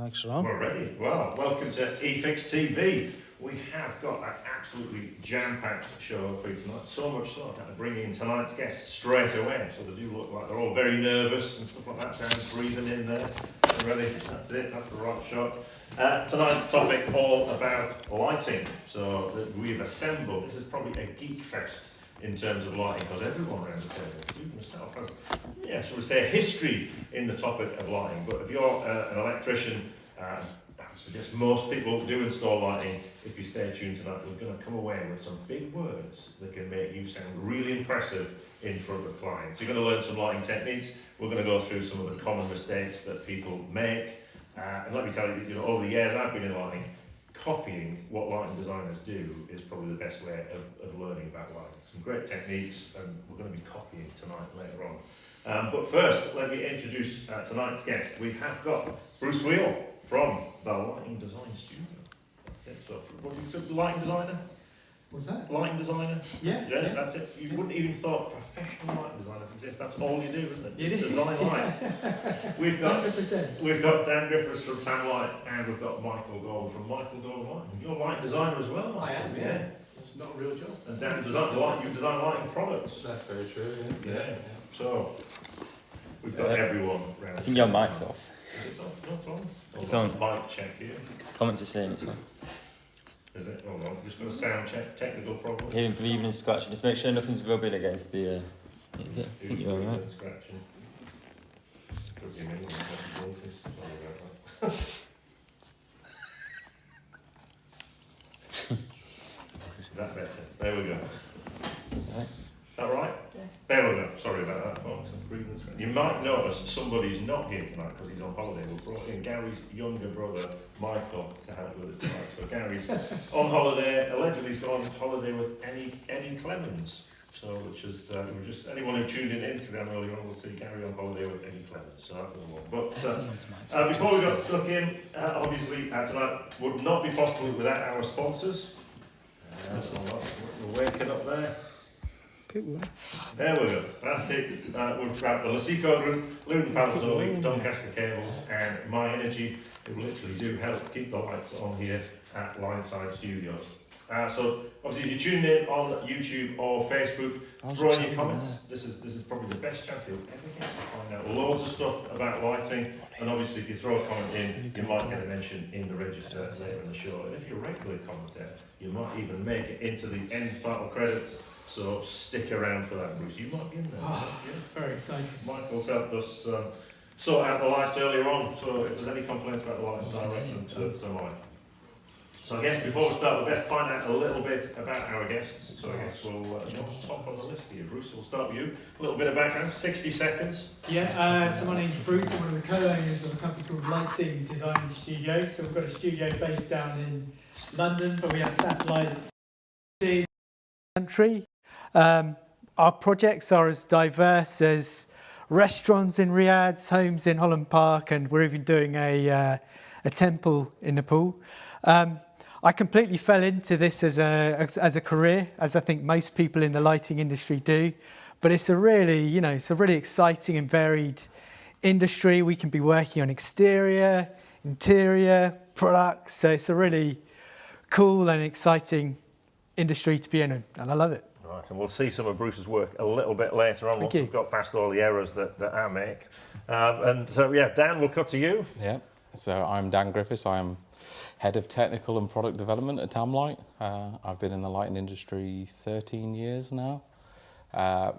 Mics are on. We're ready. Well, welcome to eFIXX TV. We have got an absolutely jam-packed show for you tonight. So much so I've had to bring in tonight's guests straight away. So they do look like they're all very nervous and stuff like that. Dan's breathing in there. They're ready. That's it. That's the right shot. Tonight's topic all about lighting. So we've assembled. This is probably a geek fest in terms of lighting, because everyone around the table, including myself, has, shall we say, a history in the topic of lighting. But if you're an electrician, I suggest most people do install lighting. If you stay tuned tonight, we're going to come away with some big words that can make you sound really impressive in front of clients. You're going to learn some lighting techniques. We're going to go through some of the common mistakes that people make. And let me tell you, over the years I've been in lighting, copying what lighting designers do is probably the best way of learning about lighting. Some great techniques, and we're going to be copying tonight later on. But first, let me introduce tonight's guest. We have got Bruce Wheel from the Lighting Design Studio. That's it. So, what do you say, lighting designer? What's that? Lighting designer? Yeah. That's it. You wouldn't even thought professional lighting designers exist. That's all you do, isn't it? It is. Design lights. We've got 100%. We've got Dan Griffiths from Tam Light, and we've got Michael Gordon from Michael Gordon Lighting. You're a lighting designer as well, Michael. I am, yeah. It's not a real job. And Dan, you design lighting products. That's very true, Yeah. So, we've got everyone around. I think your mic's off. Is it on? No, it's on. It's on. Mic check here. Comments are saying it's on. Is it? Hold on. I'm just going to sound check. Technical problem. Hearing, believing, and scratching. Just make sure nothing's rubbing against the. I think you're alright. Scratching. Could be me, I'm not guilty. Sorry about that. Is that better? There we go. Right. Is that right? Yeah. There we go. Sorry about that, folks. I'm breathing and scratching. You might notice somebody's not here tonight because he's on holiday. We've brought in Gary's younger brother, Michael, to help with it tonight. So Gary's on holiday. Allegedly, he's gone on holiday with Eddie Clemens. So, which is, just anyone who tuned in Instagram earlier on will see Gary on holiday with Eddie Clemens. So that's the one. But before we got stuck in, obviously tonight would not be possible without our sponsors. We're waking up there. There we go. That's it. We've got the Lasico Group, Luton Panasonic, Doncaster Cables, and My Energy, who literally do help keep the lights on here at Lineside Studios. So obviously, if you're tuning in on YouTube or Facebook, throw in your comments. This is probably the best chance you'll ever get to find out loads of stuff about lighting. And obviously, if you throw a comment in, you might get a mention in the register later in the show. And if you're a regular commenter, you might even make it into the end title credits. So stick around for that, Bruce. You might be in there. Very exciting. Michael's helped us sort out the lights earlier on. So if there's any complaints about the lights, direct them to Mike. So I guess before we start, we'll best find out a little bit about our guests. So I guess we'll jump top on the list here. Bruce, we'll start with you. A little bit of background, 60 seconds. Yeah, so my name's Bruce. I'm one of the co-owners of a company called Lighting Design Studio. So we've got a studio based down in London, but we have satellite country. Our projects are as diverse as restaurants in Riyadh, homes in Holland Park, and we're even doing a temple in Nepal. I completely fell into this as a career, as I think most people in the lighting industry do. But it's a really, it's a really exciting and varied industry. We can be working on exterior, interior products. So it's a really cool and exciting industry to be in, and I love it. Right, and we'll see some of Bruce's work a little bit later on once we've got past all the errors that I make. And so, Dan, we'll cut to you. Yeah, so I'm Dan Griffiths. I'm Head of Technical and Product Development at Tam Light. I've been in the lighting industry 13 years now.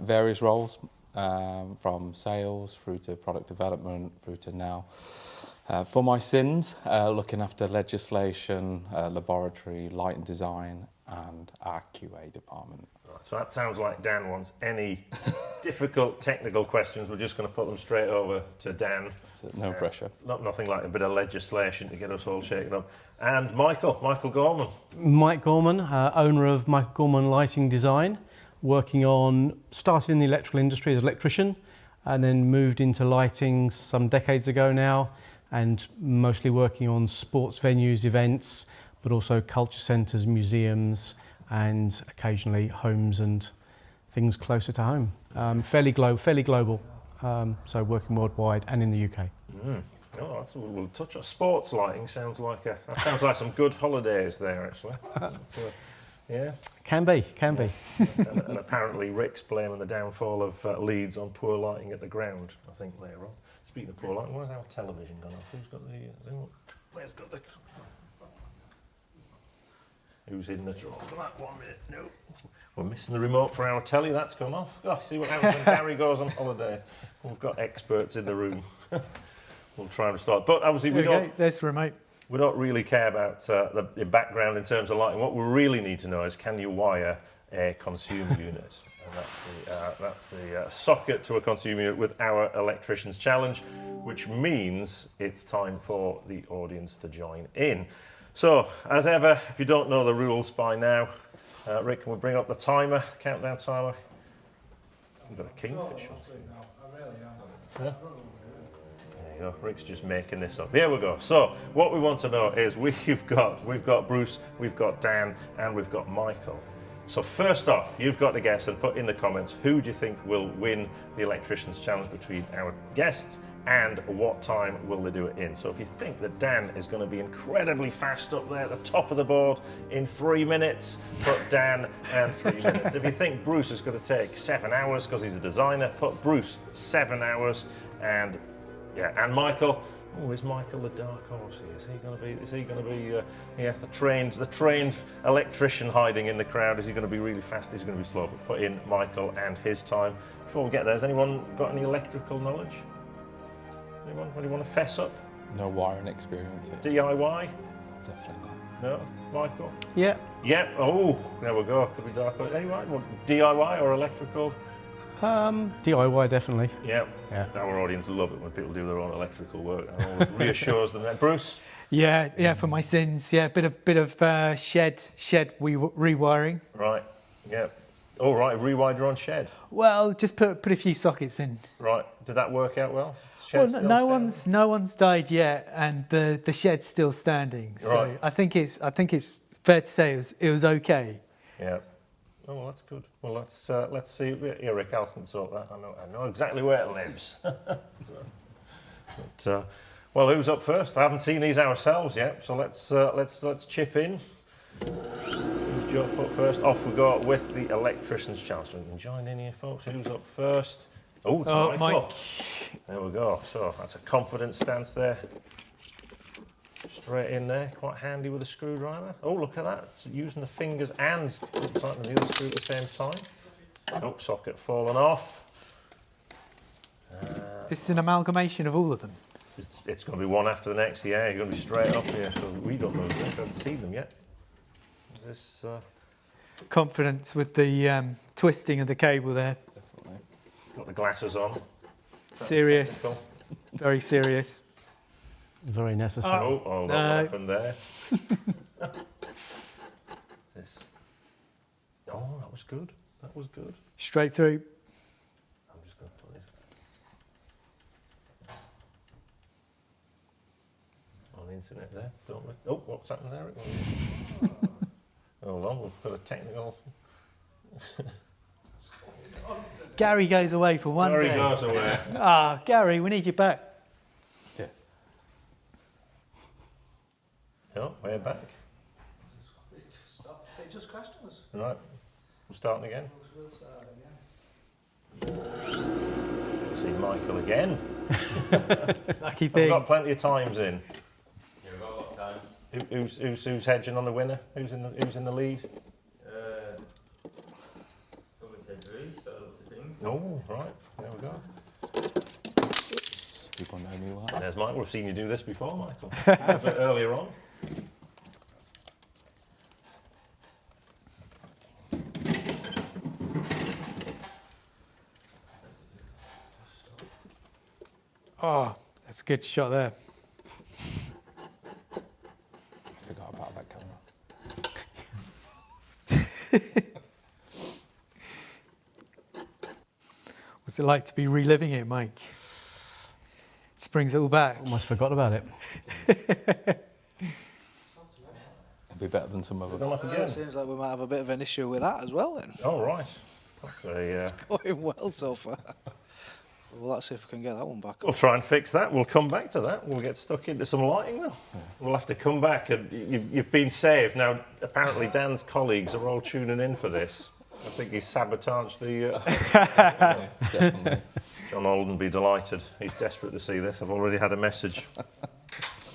Various roles, from sales through to product development, through to now. For my sins, looking after legislation, laboratory, lighting design, and our QA department. Right, so that sounds like Dan wants any difficult technical questions. We're just going to put them straight over to Dan. No pressure. Nothing like a bit of legislation to get us all shaken up. And Michael Gorman. Mike Gorman, owner of Michael Gorman Lighting Design, started in the electrical industry as an electrician and then moved into lighting some decades ago now, and mostly working on sports venues, events, but also culture centres, museums, and occasionally homes and things closer to home. Fairly global, so working worldwide and in the UK. Oh, that's, we'll touch on sports lighting. Sounds like some good holidays there, actually. Yeah. Can be. And apparently Rick's blaming the downfall of Leeds on poor lighting at the ground, I think, later on. Speaking of poor lighting, where's our television gone off? Where's got the... Who's in the drawer for that 1 minute? No. We're missing the remote for our telly, that's gone off. Gosh, see what happens when Gary goes on holiday. We've got experts in the room. We'll try and restart. But obviously There's the remote. we don't really care about the background in terms of lighting. What we really need to know is, can you wire a consumer unit? And that's the socket to a consumer unit with our electricians challenge, which means it's time for the audience to join in. So, as ever, if you don't know the rules by now, Rick, can we bring up the timer, countdown timer? We've got a kingfish. Yeah? There you go. Rick's just making this up. Here we go. So, what we want to know is we've got Bruce, we've got Dan, and we've got Michael. So first off, you've got to guess and put in the comments who do you think will win the electricians challenge between our guests, and what time will they do it in. So if you think that Dan is going to be incredibly fast up there at the top of the board in 3 minutes, put Dan and 3 minutes. If you think Bruce is going to take 7 hours because he's a designer, put Bruce 7 hours. And Michael. Oh, is Michael the dark horse here? Is he going to be the trained electrician hiding in the crowd? Is he going to be really fast? Is he going to be slow? But put in Michael and his time. Before we get there, has anyone got any electrical knowledge? Anyone? What do you want to fess up? No wiring experience here. DIY? Definitely not. No? Michael? Yeah. Yep. Oh, there we go. Could be dark horse. Anyway, what, DIY or electrical? DIY definitely. Yep. Yeah. Our audience love it when people do their own electrical work. It always reassures them. Bruce? Yeah, for my sins. Yeah, bit of shed rewiring. Right. Yep. All right. Rewire your own shed. Well, just put a few sockets in. Right. Did that work out well? Well, no one's died yet, and the shed's still standing. So Right. I think it's fair to say it was okay. Yeah. Oh, well, that's good. Well, let's see. Yeah, Rick House can sort that. I know exactly where it lives. Well, who's up first? I haven't seen these ourselves yet, so let's chip in. Who's Joe put first? Off we go with the electricians' challenge. So you can join in here, folks. Who's up first? Oh, it's Michael. Mike. There we go. So that's a confident stance there. Straight in there, quite handy with a screwdriver. Oh, look at that. So using the fingers and tightening the other screw at the same time. Oh, socket fallen off. This is an amalgamation of all of them. It's going to be one after the next. Yeah, you're going to be straight up here. So we don't know. We haven't seen them yet. Is this Confidence with the twisting of the cable there. Definitely. got the glasses on? Serious. Technical. Very serious. Very necessary. Oh, what happened there? This. Oh, that was good. That was good. Straight through. I'm just going to put this on the internet there, don't we? Oh, what's happened there? Hold on, we've got a technical. Gary goes away for one Gary day. goes away. Gary, we need you back. Yeah. No, we're back. It just crashed on us. Right, we're starting again. See Michael again. Lucky We've thing. got plenty of times in. Yeah, we've got a lot of times. Who's hedging on the winner? Who's in the lead? Probably said Bruce, but lots of things. Oh, right. There we go. People know me well. There's Michael. We've seen you do this before, Michael. A bit earlier on. Oh, that's a good shot there. I forgot about that camera. What's it like to be reliving it, Mike? Just brings it all back. Almost forgot about it. It'd be better than some of Gone us. off It again. seems like we might have a bit of an issue with that as well then. Oh, right. That's a... Going well so far. Well, let's see if we can get that one back. We'll try and fix that. We'll come back to that. We'll get stuck into some lighting then. We'll have to come back. And you've been saved. Now, apparently Dan's colleagues are all tuning in for this. I think he's sabotaged the... Yeah, definitely. John Alden will be delighted. He's desperate to see this. I've already had a message.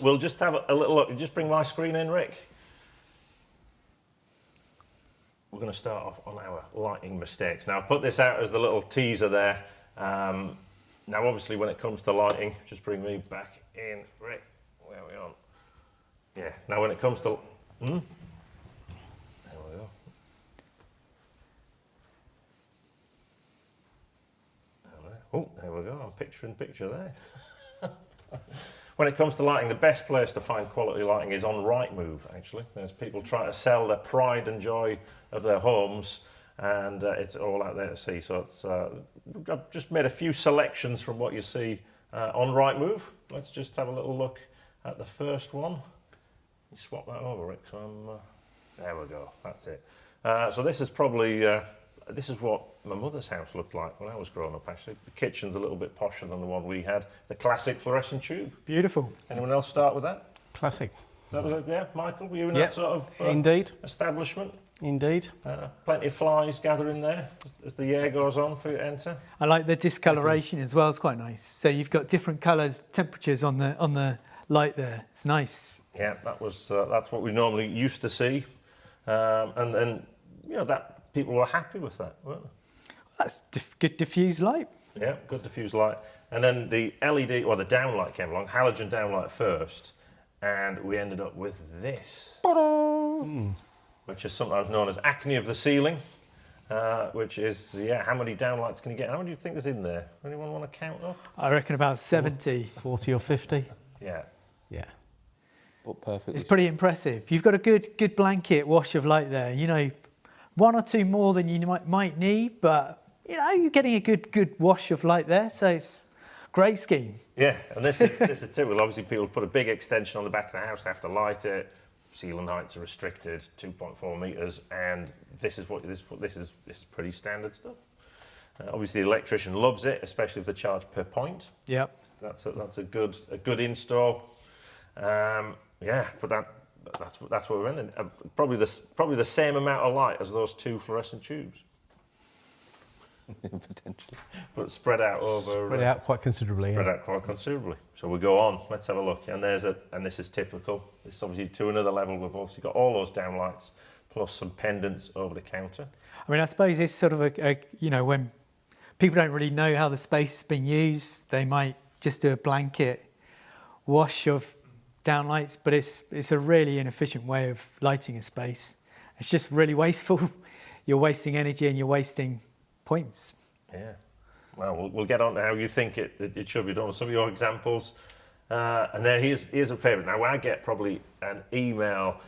We'll just have a little look. Just bring my screen in, Rick. We're going to start off on our lighting mistakes. Now, I've put this out as the little teaser there. Now, obviously, when it comes to lighting, just bring me back in, Rick. Where are we on? Yeah. Now, when it comes to... There we go. Oh, there we go. I'm picturing picture there. When it comes to lighting, the best place to find quality lighting is on Rightmove, actually. There's people trying to sell the pride and joy of their homes, and it's all out there to see. So it's, I've just made a few selections from what you see on Rightmove. Let's just have a little look at the first one. You swap that over, Rick. So there we go. That's it. So this is probably... this is what my mother's house looked like when I was growing up, actually. The kitchen's a little bit posher than the one we had. The classic fluorescent tube. Beautiful. Anyone else start with that? Classic. That was it, yeah? Michael, were you in Yep. that sort of Indeed. establishment? Indeed. Plenty of flies gathering there as the year goes on for you to enter. I like the discoloration as well. It's quite nice. So you've got different colours, temperatures on the light there. It's nice. Yeah, that was that's what we normally used to see, and you know that people were happy with that, weren't they? That's good diffused light. Yeah, good diffuse light. And then the LED, or the downlight came along, halogen downlight first, and we ended up with this, which is sometimes known as acne of the ceiling, which is, yeah, how many downlights can you get? How many do you think there's in there? Anyone want to count up? I reckon about 70. 40 or 50. Yeah. Yeah. But perfectly. It's pretty impressive. You've got a good blanket wash of light there. You know, one or two more than you might need, but you know, you're getting a good wash of light there. So it's a great scheme. Yeah, and this is typical. Obviously, people put a big extension on the back of the house, they have to light it. Ceiling heights are restricted, 2.4 metres, and this is pretty standard stuff. Obviously, the electrician loves it, especially if they charge per point. Yep. That's a good install. Yeah, but that's what we're in. Probably the same amount of light as those two fluorescent tubes, Potentially. but spread out over. Spread out quite considerably. Spread Yeah. out quite considerably. So we go on. Let's have a look. And and this is typical. This is obviously to another level. We've obviously got all those downlights plus some pendants over the counter. I mean, I suppose it's sort of a you know, when people don't really know how the space is being used, they might just do a blanket wash of downlights, but it's a really inefficient way of lighting a space. It's just really wasteful. You're wasting energy and you're wasting points. Yeah. Well, we'll get on to how you think it should be done. Some of your examples. And then here's a favourite. Now, I get probably an email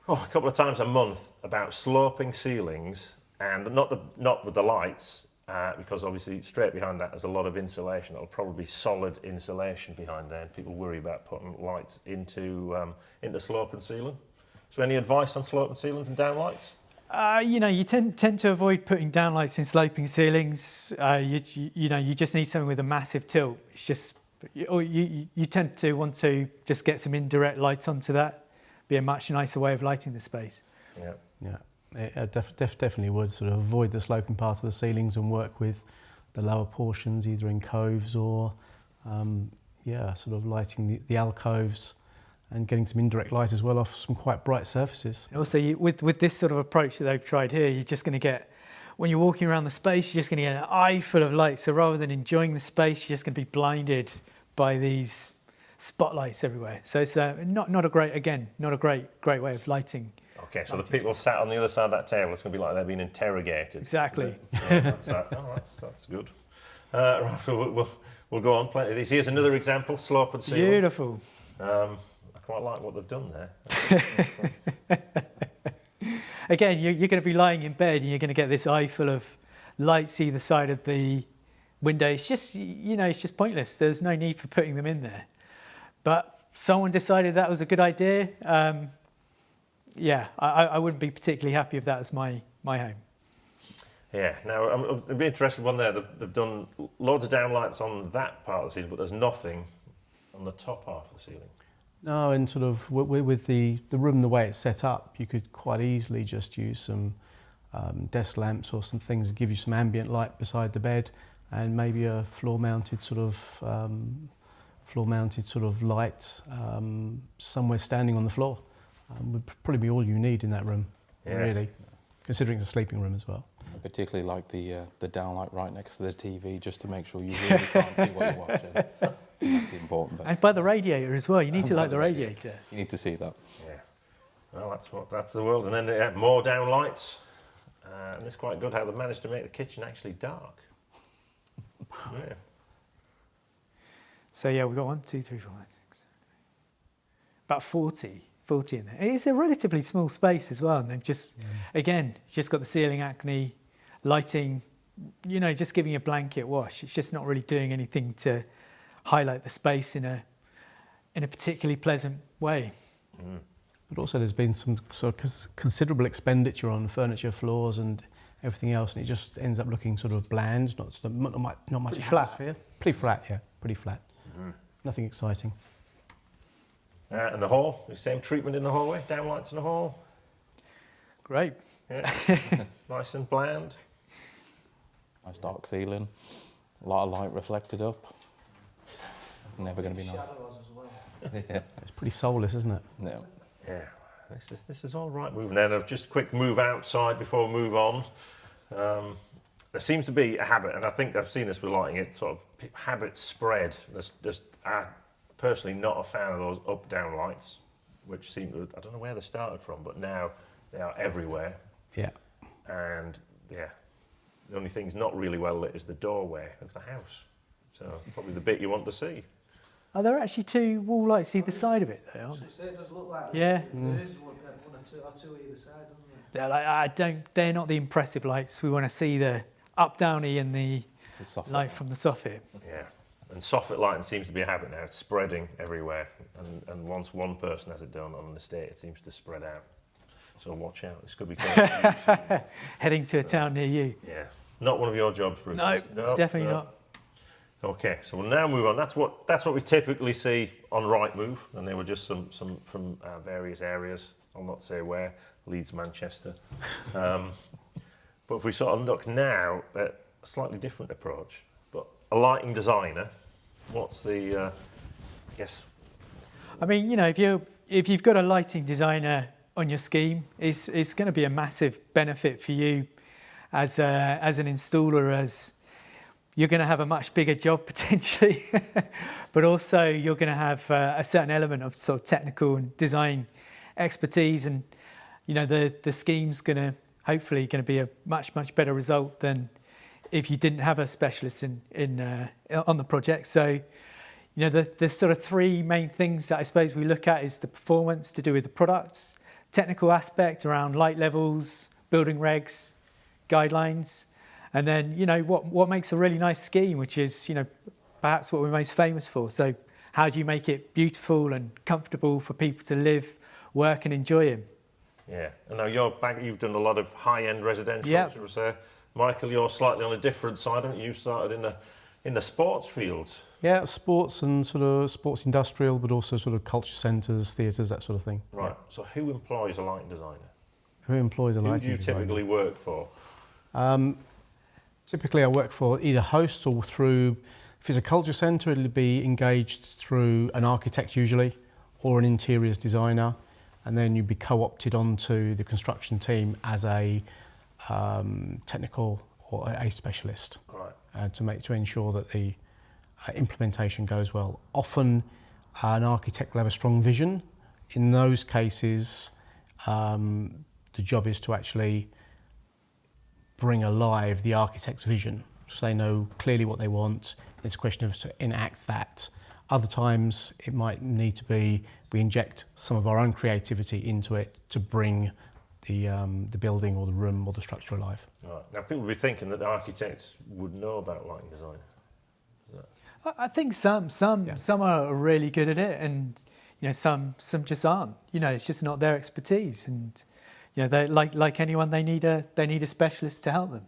a couple of times a month about sloping ceilings, and not with the lights, because obviously straight behind that there's a lot of insulation. It'll probably be solid insulation behind there, and people worry about putting lights into sloping ceiling. So any advice on sloping ceilings and downlights? You know, you tend to avoid putting downlights in sloping ceilings. You know, you just need something with a massive tilt. It's just, you tend to want to just get some indirect light onto that. Be a much nicer way of lighting the space. Yeah. Yeah. It definitely would sort of avoid the sloping part of the ceilings and work with the lower portions, either in coves or, sort of lighting the alcoves and getting some indirect light as well off some quite bright surfaces. And also, with this sort of approach that they've tried here, you're just going to get, when you're walking around the space, you're just going to get an eye full of light. So rather than enjoying the space, you're just going to be blinded by these spotlights everywhere. So it's not a great way of lighting. Okay, so the people sat on the other side of that table, it's going to be like they're being interrogated. Exactly. That's good. Right, we'll go on. Plenty of these. Here's another example, slope and ceiling. Beautiful. I quite like what they've done there. Again, you're going to be lying in bed and you're going to get this eye full of lights either side of the window. It's just, you know, it's just pointless. There's no need for putting them in there. But someone decided that was a good idea. I wouldn't be particularly happy if that was my home. Yeah. Now, I'd be interested one there. They've done loads of downlights on that part of the ceiling, but there's nothing on the top half of the ceiling. No, and sort of with the room the way it's set up, you could quite easily just use some desk lamps or some things that give you some ambient light beside the bed, and maybe a floor-mounted sort of light somewhere standing on the floor. Would probably be all you need in that room, really, considering it's a sleeping room as well. I particularly like the downlight right next to the TV, just to make sure you really can't see what you're watching. That's the important bit. And by the radiator as well. You need to like the radiator. You need to see that. Yeah. Well, that's the world. And then more downlights. And it's quite good how they've managed to make the kitchen actually dark. Yeah. So yeah, we've got 1, 2, 3, 4, 5, 6, about 40 in there. It's a relatively small space as well, and they've just, again, just got the ceiling acne, lighting, just giving a blanket wash. It's just not really doing anything to highlight the space in a particularly pleasant way. Mm. But also there's been some sort of considerable expenditure on furniture, floors and everything else, and it just ends up looking sort of bland, not much Pretty flat. atmosphere. Pretty flat, yeah, pretty flat. Mm. Nothing exciting. And the hall, the same treatment in the hallway, downlights in the hall. Great. Yeah. Nice and bland. Nice dark ceiling, a lot of light reflected up. It's never going to be nice. Yeah. It's pretty soulless, isn't it? No. Yeah. This is all right moving. Then just a quick move outside before we move on. There seems to be a habit, and I think I've seen this with lighting, it sort of habits spread. There's just personally not a fan of those up-down lights, which seem to, I don't know where they started from, but now they are everywhere. Yeah. And yeah, the only thing's not really well lit is the doorway of the house. So probably the bit you want to see. Are there actually 2 wall lights either side of it, though, aren't there? It does look like Yeah. there is one or two either side, doesn't it? They're not the impressive lights. We want to see the up-downy and the Soffit. light from the soffit. Yeah. And soffit lighting seems to be a habit now. It's spreading everywhere. And once one person has it done on an estate, it seems to spread out. So watch out. This could be quite Heading to a town near you. Yeah. Not one of your jobs, Bruce. No, definitely not. Okay, so we'll now move on. That's what we typically see on Rightmove, and they were just some from various areas. I'll not say where, Leeds, Manchester. But if we sort of look now at a slightly different approach, but a lighting designer, what's the, I guess... I mean, if you've got a lighting designer on your scheme, it's going to be a massive benefit for you as an installer, as you're going to have a much bigger job potentially, but also you're going to have a certain element of sort of technical and design expertise, and the scheme's hopefully going to be a much better result than if you didn't have a specialist on the project. So the sort of 3 main things that I suppose we look at is the performance to do with the products, technical aspect around light levels, building regs, guidelines, and then what makes a really nice scheme, which is perhaps what we're most famous for. So how do you make it beautiful and comfortable for people to live, work and enjoy in? Yeah, and now you've done a lot of high-end residential, Yeah. should we say. Michael, you're slightly on a different side, haven't you? You started in the sports fields. Yeah, sports and sort of sports industrial, but also sort of culture centres, theatres, that sort of thing. Right, so who employs a lighting designer? Who employs a Who lighting do you designer? typically work for? Typically I work for either hosts or through, if it's a culture centre, it'll be engaged through an architect usually, or an interiors designer, and then you'd be co-opted onto the construction team as a technical or a specialist. Right. To ensure that the implementation goes well. Often an architect will have a strong vision. In those cases, the job is to actually bring alive the architect's vision, so they know clearly what they want. It's a question of to enact that. Other times it might need to be, we inject some of our own creativity into it to bring the building or the room or the structure alive. Right. Now people will be thinking that the architects would know about lighting design. I think some are really good at it, and some just aren't. It's just not their expertise, and they like anyone, they need a specialist to help them.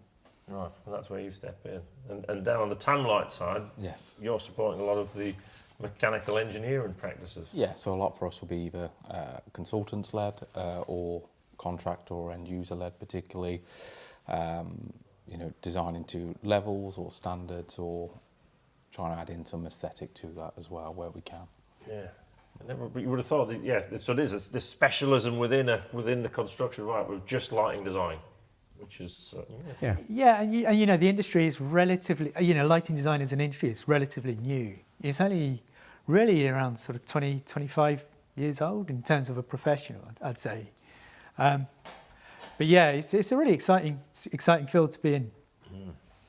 Right, well, that's where you step in. And down on the Tamlight side, Yes. you're supporting a lot of the mechanical engineering practices. Yeah, so a lot for us will be either consultants-led or contractor or end-user-led, particularly, you know, designing to levels or standards, or trying to add in some aesthetic to that as well where we can. Yeah. You would have thought that, yeah, so there's this specialism within the construction, right, with just lighting design, which is, Yeah. Yeah, and you know, the industry is relatively, you know, lighting design as an industry is relatively new. It's only really around sort of 20, 25 years old in terms of a professional, I'd say. But yeah, it's a really exciting field to be in.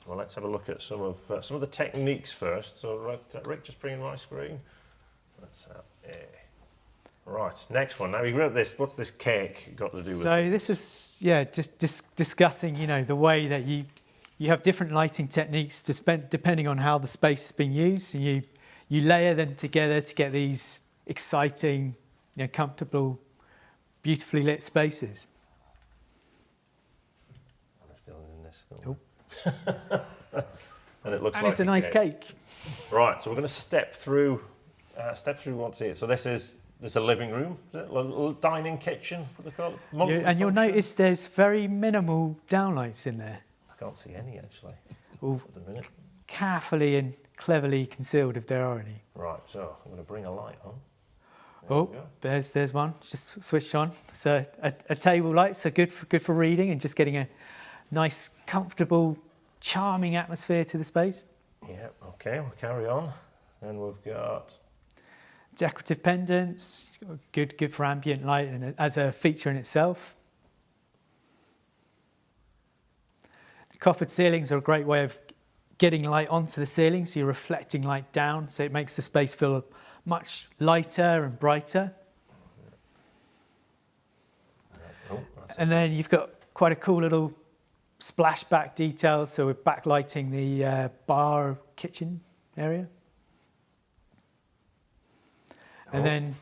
Well, let's have a look at some of the techniques first. So, Rick, just bring in my screen. Let's right, next one. Now you wrote this. What's this cake got to do with? So this is, yeah, just discussing, you know, the way that you have different lighting techniques depending on how the space is being used, and you layer them together to get these exciting, you know, comfortable, beautifully lit spaces. I'm just filling in this. Oh. And it looks And like it's a nice cake. Right, so we're going to step through what's here. So this is a living room, is it? A little dining kitchen, what they call it? And you'll notice there's very minimal downlights in there. I can't see any actually All at the minute. carefully and cleverly concealed if there are any. Right, so I'm going to bring a light on. Oh, there's one. Just switched on. So a table light, so good for reading and just getting a nice, comfortable, charming atmosphere to the space. Yeah, okay, we'll carry on. Then we've got Decorative pendants, good for ambient light and as a feature in itself. The coffered ceilings are a great way of getting light onto the ceiling, so you're reflecting light down, so it makes the space feel much lighter and brighter. And then you've got quite a cool little splashback detail, so we're backlighting the bar kitchen area. And then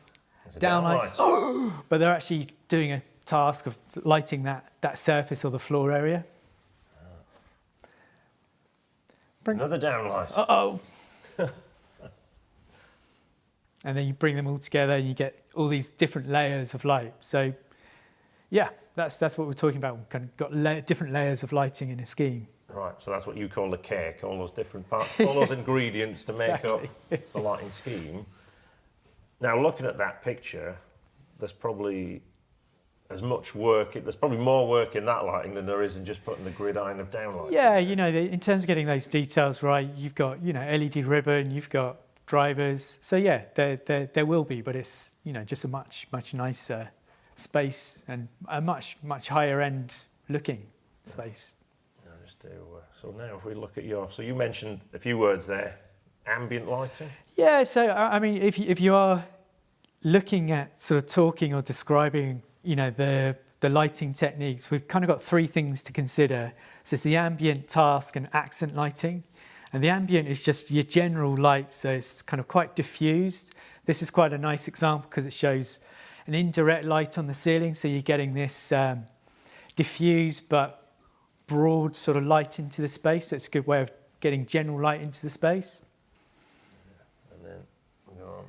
downlights, but they're actually doing a task of lighting that surface or the floor area. another downlight. Uh-oh. And then you bring them all together and you get all these different layers of light. So yeah, that's what we're talking about. We've kind of got different layers of lighting in a scheme. Right, so that's what you call the cake, all those different parts, all those ingredients to make up the lighting scheme. Now, looking at that picture, there's probably as much work, there's probably more work in that lighting than there is in just putting the gridiron of downlights. Yeah, you know, in terms of getting those details right, you've got, you know, LED ribbon, you've got drivers. So yeah, there will be, but it's, you know, just a much nicer space and a much higher end looking space. So now if we look at so you mentioned a few words there, ambient lighting. Yeah, so I mean, if you are looking at sort of talking or describing, you know, the lighting techniques, we've kind of got three things to consider. So it's the ambient, task, and accent lighting. And the ambient is just your general light, so it's kind of quite diffused. This is quite a nice example because it shows an indirect light on the ceiling, so you're getting this diffused but broad sort of light into the space. So it's a good way of getting general light into the space. And then we go on.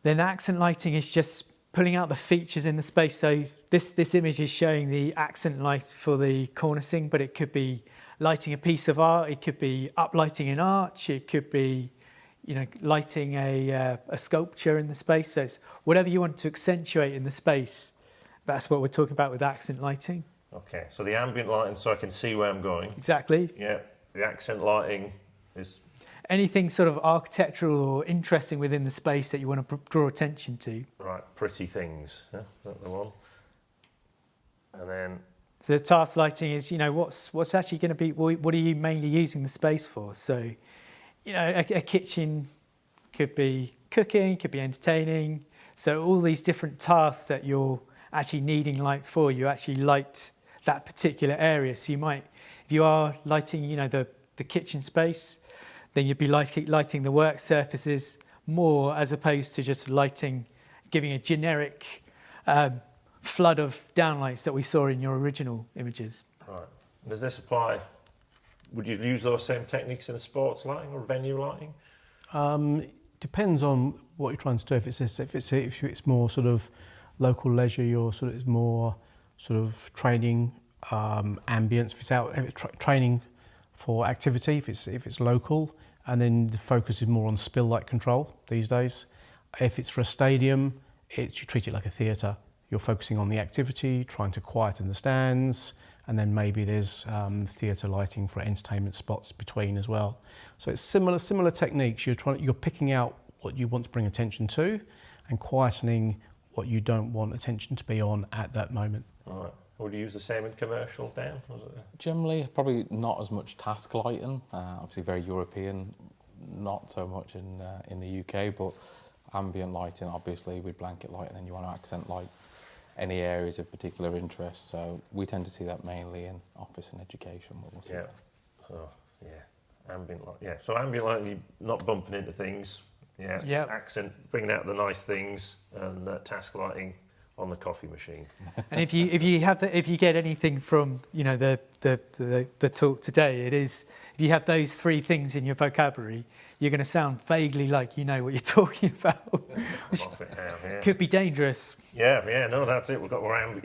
Then accent lighting is just pulling out the features in the space. So this image is showing the accent light for the cornicing, but it could be lighting a piece of art, it could be uplighting an arch, it could be, you know, lighting a sculpture in the space. So it's whatever you want to accentuate in the space. That's what we're talking about with accent lighting. Okay, so the ambient lighting, so I can see where I'm going. Exactly. Yeah, the accent lighting is anything sort of architectural or interesting within the space that you want to draw attention to. right. Pretty things. Yeah, that's the one. And then So the task lighting is, you know, what's actually going to be, what are you mainly using the space for? So, you know, a kitchen could be cooking, could be entertaining. So all these different tasks that you're actually needing light for, you actually light that particular area. So you might, if you are lighting, you know, the kitchen space, then you'd be lighting the work surfaces more as opposed to just giving a generic flood of downlights that we saw in your original images. right. Does this apply would you use those same techniques in a sports lighting or venue lighting? Depends on what you're trying to do. If it's more sort of local leisure, it's more sort of training, ambience. If it's training for activity, if it's local, and then the focus is more on spill light control these days. If it's for a stadium, you treat it like a theatre. You're focusing on the activity, trying to quieten the stands, and then maybe there's theatre lighting for entertainment spots between as well. So it's similar techniques. You're picking out what you want to bring attention to, and quietening what you don't want attention to be on at that moment. All right. Would you use the same in commercial, Dan? Generally, probably not as much task lighting. Obviously, very European, not so much in the UK, but ambient lighting, obviously, with blanket lighting, and you want to accent light any areas of particular interest. So we tend to see that mainly in office and education. We'll see that. Oh, yeah. Ambient light. Yeah. So ambient lighting, not bumping into things. Yeah. Yep. Accent, bringing out the nice things, and task lighting on the coffee machine. And if you get anything from the talk today, it is if you have those three things in your vocabulary, you're going to sound vaguely like you know what you're talking about, which could be dangerous. Yeah, no, that's it. We've got around,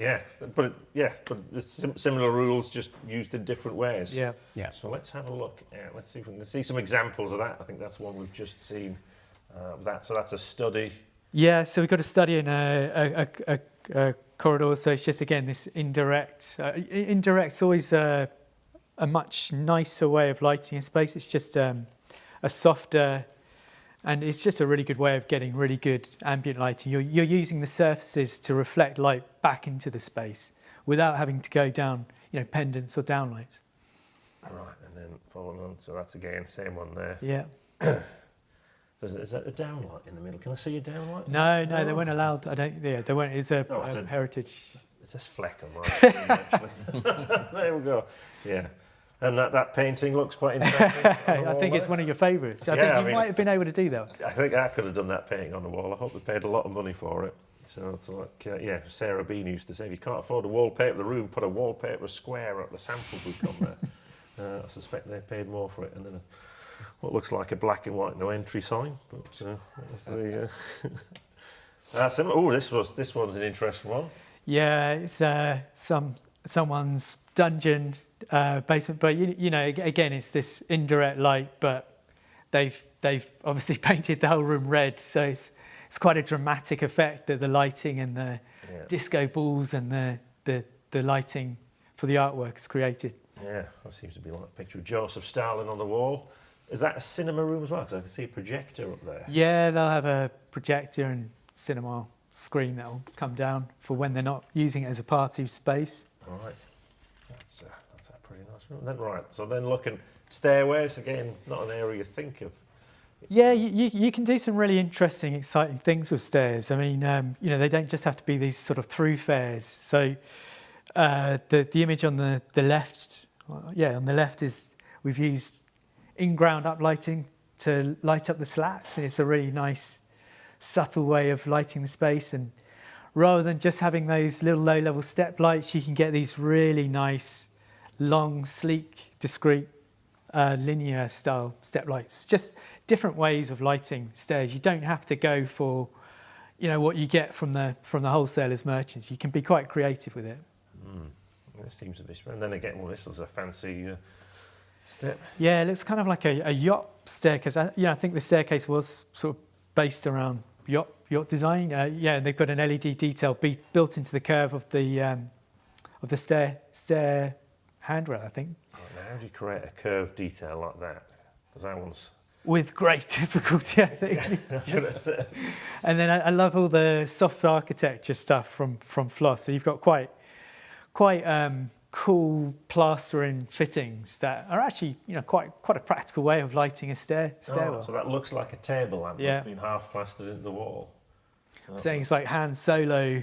but it's similar rules, just used in different ways. Yeah. So let's have a look. Let's see if we can see some examples of that. I think that's one we've just seen. So that's a study. Yeah, so we've got a study in a corridor. So it's just, again, this indirect. Indirect's always a much nicer way of lighting a space. It's just a softer, and it's just a really good way of getting really good ambient lighting. You're using the surfaces to reflect light back into the space without having to go down, pendants or downlights. Right, and then following on. So that's again same one there. Yeah. Is that a downlight in the middle? Can I see a downlight? No, they weren't allowed. I don't. Yeah, they weren't. It's a heritage. It's this fleck on my screen, actually. There we go. Yeah. And that painting looks quite interesting. I think it's one of your favourites. I think you might have been able to do that. I think I could have done that painting on the wall. I hope they paid a lot of money for it. So it's like, Sarah Bean used to say, if you can't afford to wallpaper the room, put a wallpaper square up the sample book on there. I suspect they paid more for it. And then what looks like a black and white no entry sign. But similar. Oh, this one's an interesting one. Yeah, it's someone's dungeon basement, but again, it's this indirect light, but they've obviously painted the whole room red, so it's quite a dramatic effect that the lighting and the disco balls and the lighting for the artwork is created. Yeah, that seems to be like a picture of Joseph Stalin on the wall. Is that a cinema room as well? Because I can see a projector up there. Yeah, they'll have a projector and cinema screen that'll come down for when they're not using it as a party space. All right. That's a pretty nice room. Then so then looking stairways again, not an area you think of. Yeah, you can do some really interesting, exciting things with stairs. I mean, they don't just have to be these sort of through fares. So the image on the left, on the left is we've used in-ground uplighting to light up the slats, and it's a really nice, subtle way of lighting the space. And rather than just having those little low-level step lights, you can get these really nice, long, sleek, discrete, linear style step lights. Just different ways of lighting stairs. You don't have to go for, what you get from the wholesalers, merchants. You can be quite creative with it. It seems to be. And then again, this was a fancy step. Yeah, it looks kind of like a yacht staircase. I think the staircase was sort of based around yacht design. And they've got an LED detail built into the curve of the stair handrail, I think. Now, how do you create a curved detail like that? Because that one's... With great difficulty, I think. And then I love all the soft architecture stuff from Floss. So you've got quite cool plastering fittings that are actually, quite a practical way of lighting a stairwell. So that looks like a table lamp that's been half plastered into the wall. Things like Han Solo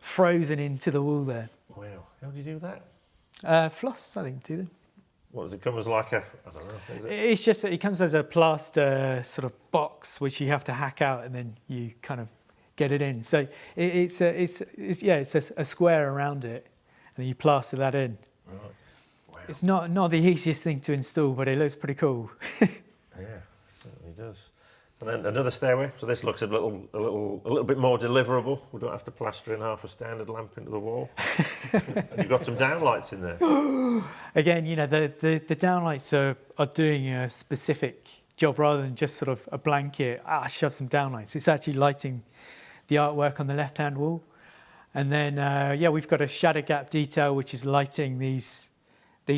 frozen into the wall there. Wow, how do you do that? Floss, I think, do them. What does it come as like I don't know. It's just that it comes as a plaster sort of box which you have to hack out and then you kind of get it in. So it's a square around it and then you plaster that in. Right. Wow. It's not the easiest thing to install, but it looks pretty cool. Yeah, it certainly does. And then another stairway. So this looks a little bit more deliverable. We don't have to plaster in half a standard lamp into the wall. And you've got some downlights in there. Again, you know, the downlights are doing a specific job rather than just sort of a blanket, shove some downlights. It's actually lighting the artwork on the left-hand wall. And then, yeah, we've got a shadow gap detail, which is lighting these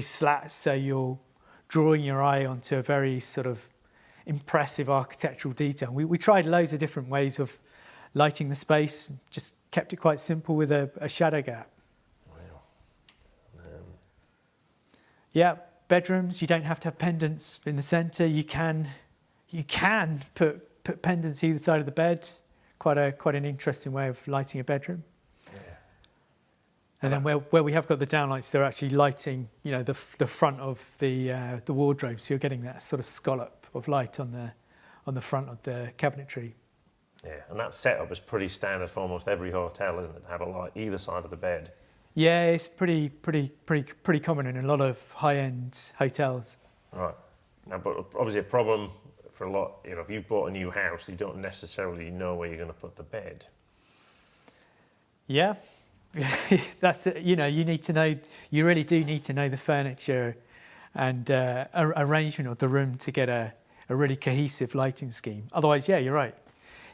slats. So you're drawing your eye onto a very sort of impressive architectural detail. We tried loads of different ways of lighting the space, just kept it quite simple with a shadow gap. Wow. Yeah, bedrooms, you don't have to have pendants in the centre. You can put pendants either side of the bed. Quite an interesting way of lighting a bedroom. Yeah. And then where we have got the downlights, they're actually lighting, you know, the front of the wardrobe. So you're getting that sort of scallop of light on the front of the cabinetry. Yeah, and that setup is pretty standard for almost every hotel, isn't it? To have a light either side of the bed. Yeah, it's pretty common in a lot of high-end hotels. Right. Now, but obviously a problem for a lot, you know, if you've bought a new house, you don't necessarily know where you're going to put the bed. Yeah, that's it. You know, you really do need to know the furniture and arrangement of the room to get a really cohesive lighting scheme. Otherwise, yeah, you're right.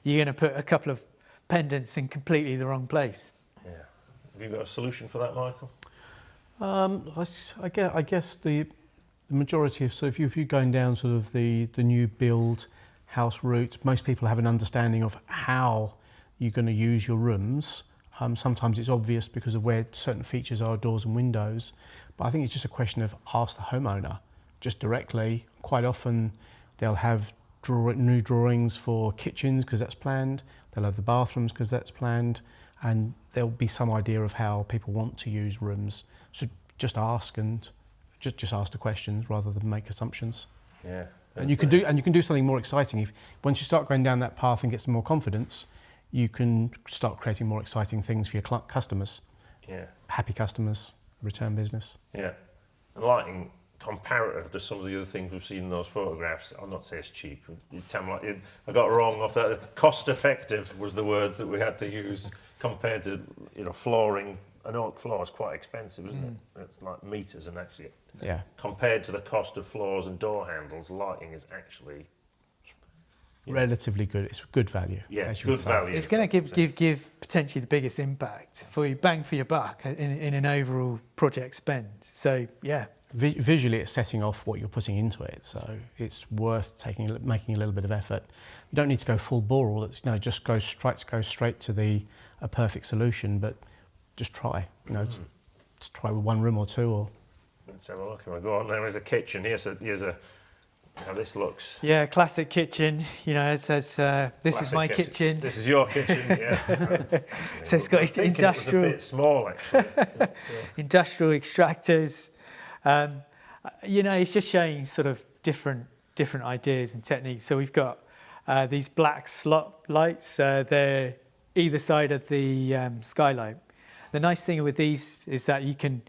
You're going to put a couple of pendants in completely the wrong place. Yeah. Have you got a solution for that, Michael? I guess the majority of, so if you're going down sort of the new build house route, most people have an understanding of how you're going to use your rooms. Sometimes it's obvious because of where certain features are, doors and windows, but I think it's just a question of ask the homeowner just directly. Quite often they'll have new drawings for kitchens because that's planned, they'll have the bathrooms because that's planned, and there'll be some idea of how people want to use rooms. So just ask and just ask the questions rather than make assumptions. Yeah. And you can do something more exciting. If once you start going down that path and get some more confidence, you can start creating more exciting things for your customers. Yeah. Happy customers, return business. Yeah. And lighting, comparative to some of the other things we've seen in those photographs, I'll not say it's cheap. I got it wrong off that. Cost effective was the words that we had to use compared to, you know, flooring. An oak floor is quite expensive, isn't it? It's like meters, and actually, yeah. Compared to the cost of floors and door handles, lighting is actually relatively good. It's good value. Yeah, good value. It's going to give potentially the biggest impact for you, bang for your buck in an overall project spend. So yeah. Visually, it's setting off what you're putting into it, so it's worth making a little bit of effort. You don't need to go full bore, or just go straight to a perfect solution, but just try. Just try with one room or two. Or let's have a look. If I go on, there's a kitchen. Here's how this looks. Yeah, classic kitchen. You know, it says this is my kitchen. This is your kitchen. Yeah. So it's got industrial. It was a bit small, actually. Industrial extractors. You know, it's just showing sort of different ideas and techniques. So we've got these black slot lights. They're either side of the skylight. The nice thing with these is that you can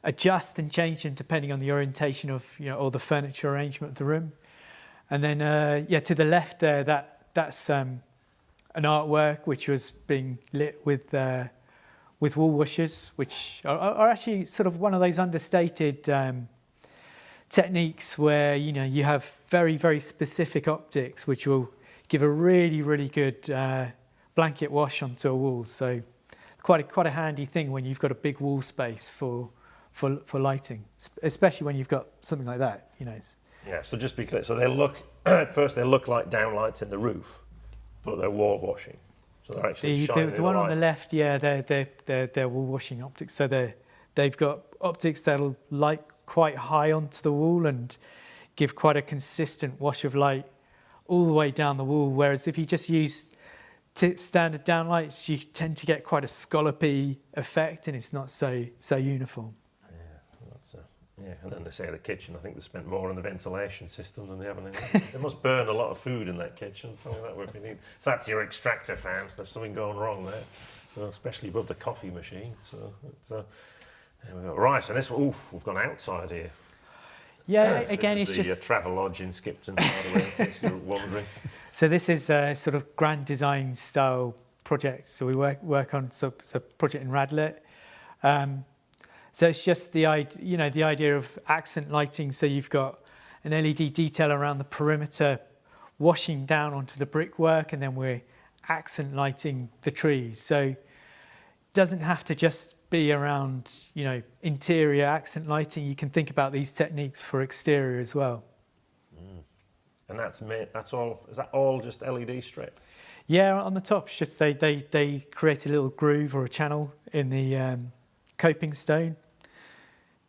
adjust and change them depending on the orientation of, you know, or the furniture arrangement of the room. And then yeah, to the left there, that's an artwork which was being lit with wall washers, which are actually sort of one of those understated techniques where, you know, you have very, very specific optics which will give a really, really good blanket wash onto a wall. So quite a handy thing when you've got a big wall space for lighting, especially when you've got something like that, you know. Yeah, so just be clear. So at first they look like downlights in the roof, but they're wall washing. So they're actually shining the one on the left, yeah, they're wall washing optics. So they've got optics that'll light quite high onto the wall and give quite a consistent wash of light all the way down the wall. Whereas if you just use standard downlights, you tend to get quite a scallopy effect, and it's not so uniform. Yeah, and then they say the kitchen, I think they spent more on the ventilation system than they have on it. They must burn a lot of food in that kitchen. Tell me that if you need. If that's your extractor fans, there's something going wrong there. So especially above the coffee machine. So it's There we go. Right, and this, oof, we've gone outside here. Yeah, again, this it's is the just Travelodge in Skipton, by the way, in case you're wondering. so. This is a sort of grand design style project. So we work on a project in Radlett. So it's just the idea of accent lighting. So you've got an LED detail around the perimeter, washing down onto the brickwork, and then we're accent lighting the trees. So it doesn't have to just be around, interior accent lighting. You can think about these techniques for exterior as well. And that's all. Is that all just LED strip? Yeah, on the top, it's just they create a little groove or a channel in the coping stone.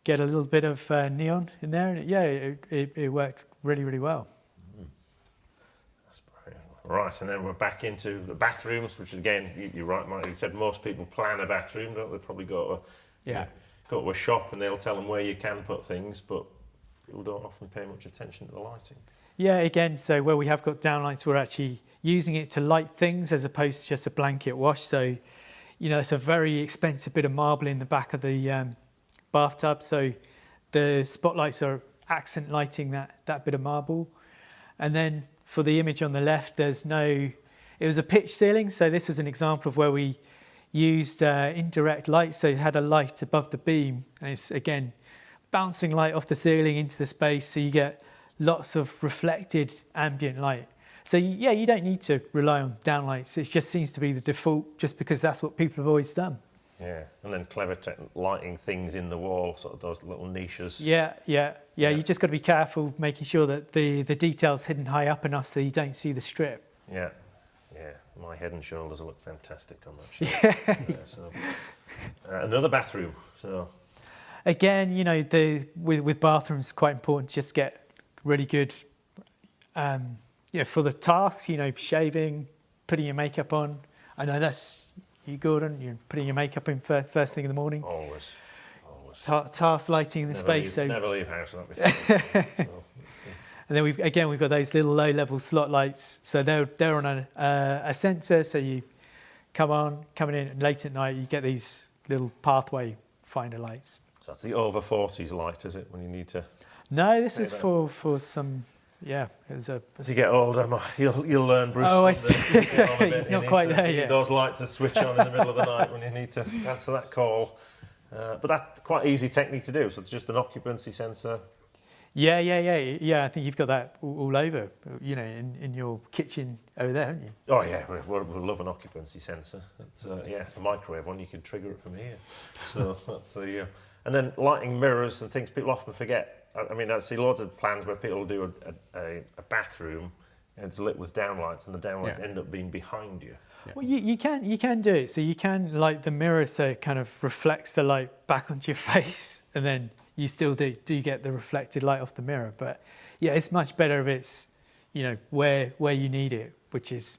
Get a little bit of neon in there, and it worked really, really well. That's brilliant. Right, and then we're back into the bathrooms, which again, you're right, Mike. You said most people plan a bathroom, don't they? Probably go to a shop and they'll tell them where you can put things, but people don't often pay much attention to the lighting. Yeah, again, so where we have got downlights, we're actually using it to light things as opposed to just a blanket wash. So, it's a very expensive bit of marble in the back of the bathtub. So the spotlights are accent lighting that bit of marble. And then for the image on the left, it was a pitch ceiling. So this was an example of where we used indirect light. So it had a light above the beam, and it's, again, bouncing light off the ceiling into the space. So you get lots of reflected ambient light. So yeah, you don't need to rely on downlights. It just seems to be the default, just because that's what people have always done. Yeah, and then clever lighting things in the wall, sort of those little niches. Yeah. You just got to be careful, making sure that the detail's hidden high up enough so you don't see the strip. Yeah. My head and shoulders will look fantastic on that shot. Another bathroom. So again, with bathrooms, it's quite important to just get really good. For the task, shaving, putting your makeup on. I know that's you, Gordon. You're putting your makeup in first thing in the morning. Always. Task lighting the space. Never leave house without me. And then we've got those little low-level slot lights. So they're on a sensor. So you coming in late at night, you get these little pathway finder lights. So that's the over 40s light, is it? When you need to. No, this is for some. Yeah, it was a. As you get older, you'll learn, Bruce. Oh, I see. Not quite there yet. Those lights to switch on in the middle of the night when you need to answer that call. But that's quite easy technique to do. So it's just an occupancy sensor. Yeah. I think you've got that all over, in your kitchen over there, haven't you? Oh yeah, we love an occupancy sensor. The microwave one, you can trigger it from here. So that's and then lighting mirrors and things people often forget. I mean, I see loads of plans where people do a bathroom and it's lit with downlights, and the downlights end up being behind you. Yeah. Well, you can do it. So you can light the mirror so it kind of reflects the light back onto your face, and then you still do get the reflected light off the mirror. But yeah, it's much better if it's where you need it, which is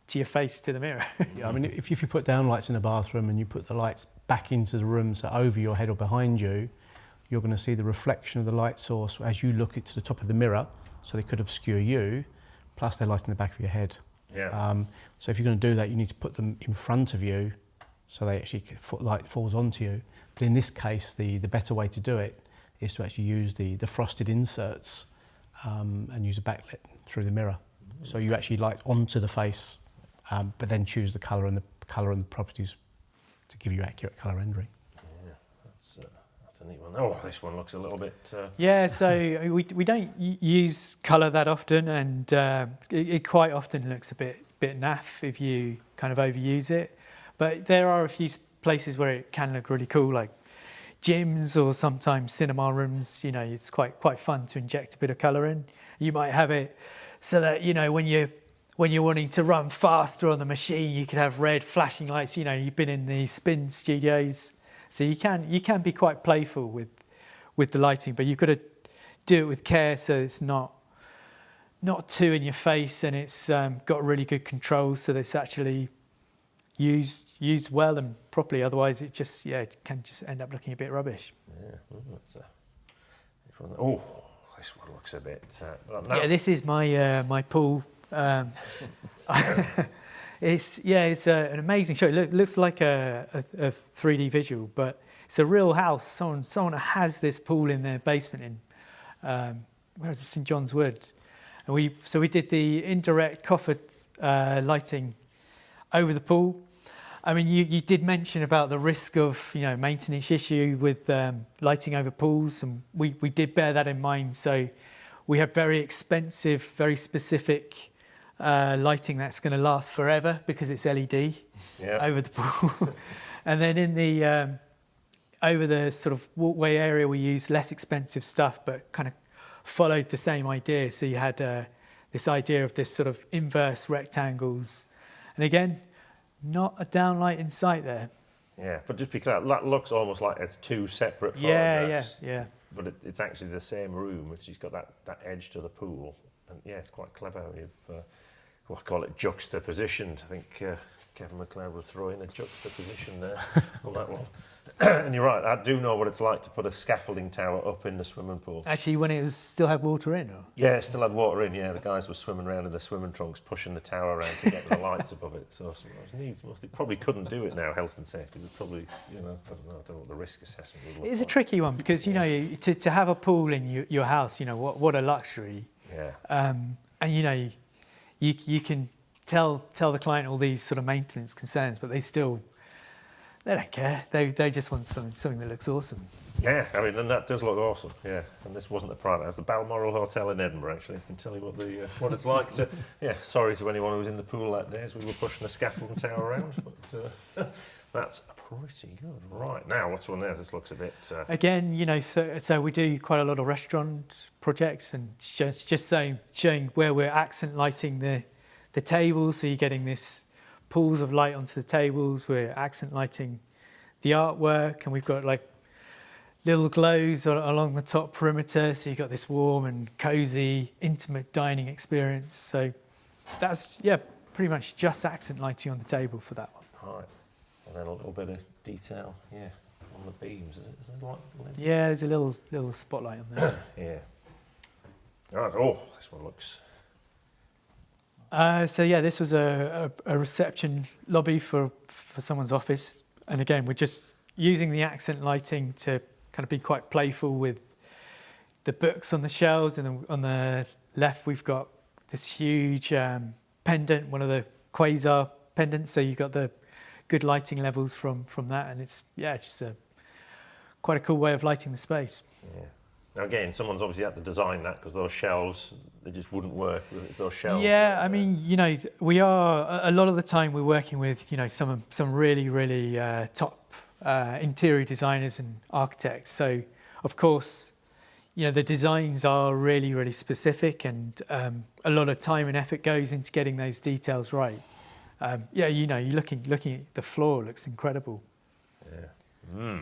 to your face, to the mirror. Yeah, I mean, if you put downlights in a bathroom and you put the lights back into the room, so over your head or behind you, you're going to see the reflection of the light source as you look it to the top of the mirror, so they could obscure you, plus they're lighting the back of your head. Yeah. So if you're going to do that, you need to put them in front of you, so they actually light falls onto you. But in this case, the better way to do it is to actually use the frosted inserts and use a backlit through the mirror. So you actually light onto the face, but then choose the colour and the properties to give you accurate colour rendering. Yeah, that's a neat one. Oh, this one looks a little bit. Yeah, so we don't use colour that often, and it quite often looks a bit naff if you kind of overuse it. But there are a few places where it can look really cool, like gyms or sometimes cinema rooms. It's quite fun to inject a bit of colour in. You might have it so that when you're wanting to run faster on the machine, you could have red flashing lights. You've been in the spin studios, so you can be quite playful with the lighting, but you've got to do it with care so it's not too in your face, and it's got really good control so that it's actually used well and properly. Otherwise, it can just end up looking a bit rubbish. Yeah. This one looks a bit. Yeah, this is my pool. It's an amazing show. It looks like a 3D visual, but it's a real house. Someone has this pool in their basement in where is it, St John's Wood, and we did the indirect coffered lighting over the pool. I mean, you did mention about the risk of maintenance issue with lighting over pools, and we did bear that in mind. So we have very expensive, very specific lighting that's going to last forever because it's LED over the pool. And then in the over the sort of walkway area, we used less expensive stuff, but kind of followed the same idea. So you had this idea of this sort of inverse rectangles, and again, not a downlight in sight there. Yeah, but just be clear, that looks almost like it's two separate photographs. Yeah. But it's actually the same room, which has got that edge to the pool. And yeah, it's quite clever. You've, I call it juxtapositioned. I think Kevin McLeod would throw in a juxtaposition there on that one. And you're right, I do know what it's like to put a scaffolding tower up in the swimming pool. Actually, when it still had water in? Or? Yeah, it still had water in, yeah. The guys were swimming around in the swimming trunks, pushing the tower around to get the lights above it. So it probably couldn't do it now, health and safety. It probably, I don't know what the risk assessment would look like. It's a tricky one because, to have a pool in your house, what a luxury. Yeah. And, you can tell the client all these sort of maintenance concerns, but they don't care. They just want something that looks awesome. Yeah, I mean, and that does look awesome. Yeah, and this wasn't the private house, the Balmoral Hotel in Edinburgh. Actually, I can tell you what it's like to. Yeah, sorry to anyone who was in the pool that day as we were pushing the scaffolding tower around, but that's pretty good. Right now, what's one there? This looks a bit. Again, so we do quite a lot of restaurant projects, and just showing where we're accent lighting the tables, so you're getting this pools of light onto the tables. We're accent lighting the artwork, and we've got like little glows along the top perimeter, so you've got this warm and cozy, intimate dining experience. So that's pretty much just accent lighting on the table for that one. Right, and then a little bit of detail, on the beams. Is it like the lens? Yeah, there's a little spotlight on there. Yeah. Right. Oh, this one looks. This was a reception lobby for someone's office, and again, we're just using the accent lighting to kind of be quite playful with the books on the shelves, and on the left we've got this huge pendant, one of the quasar pendants, so you've got the good lighting levels from that, and it's just quite a cool way of lighting the space. Yeah. Now again, someone's obviously had to design that because those shelves, they just wouldn't work with those shelves. Yeah, I mean, we are, a lot of the time we're working with, some really, really top interior designers and architects. So, of course, the designs are really, really specific, and a lot of time and effort goes into getting those details right. You're looking at the floor, looks incredible. Yeah.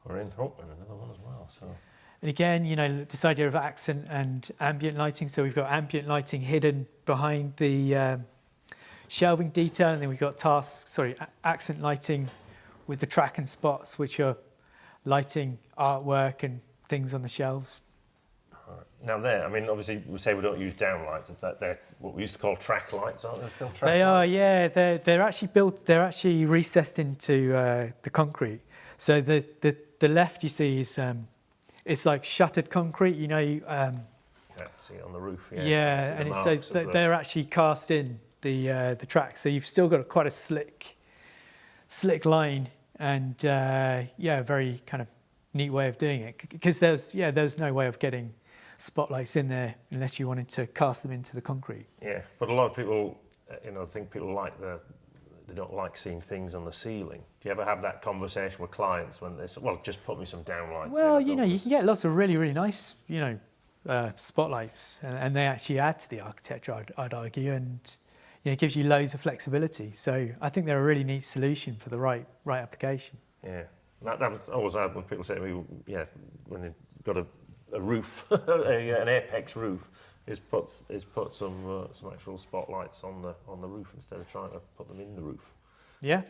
We're in. Oh, and another one as well. So. And again, this idea of accent and ambient lighting. So we've got ambient lighting hidden behind the shelving detail, and then we've got accent lighting with the track and spots, which are lighting artwork and things on the shelves. Right. Now I mean, obviously we say we don't use downlights. They're what we used to call track lights, aren't they? Still track They lights? are, yeah. They're actually built. They're actually recessed into the concrete. So the left you see is it's like shuttered concrete. See it on the roof. Yeah, and they're actually cast in the track. So you've still got quite a slick line, and a very kind of neat way of doing it, because there's no way of getting spotlights in there unless you wanted to cast them into the concrete. Yeah, but a lot of people, think people they don't like seeing things on the ceiling. Do you ever have that conversation with clients when they say, well, just put me some downlights? Well, you can get lots of really, really nice, spotlights, and they actually add to the architecture, I'd argue, and it gives you loads of flexibility. So I think they're a really neat solution for the right application. Yeah, that was always hard when people say to me, when you've got a roof, an eFIXX roof, is put some actual spotlights on the roof instead of trying to put them in the roof. Yeah.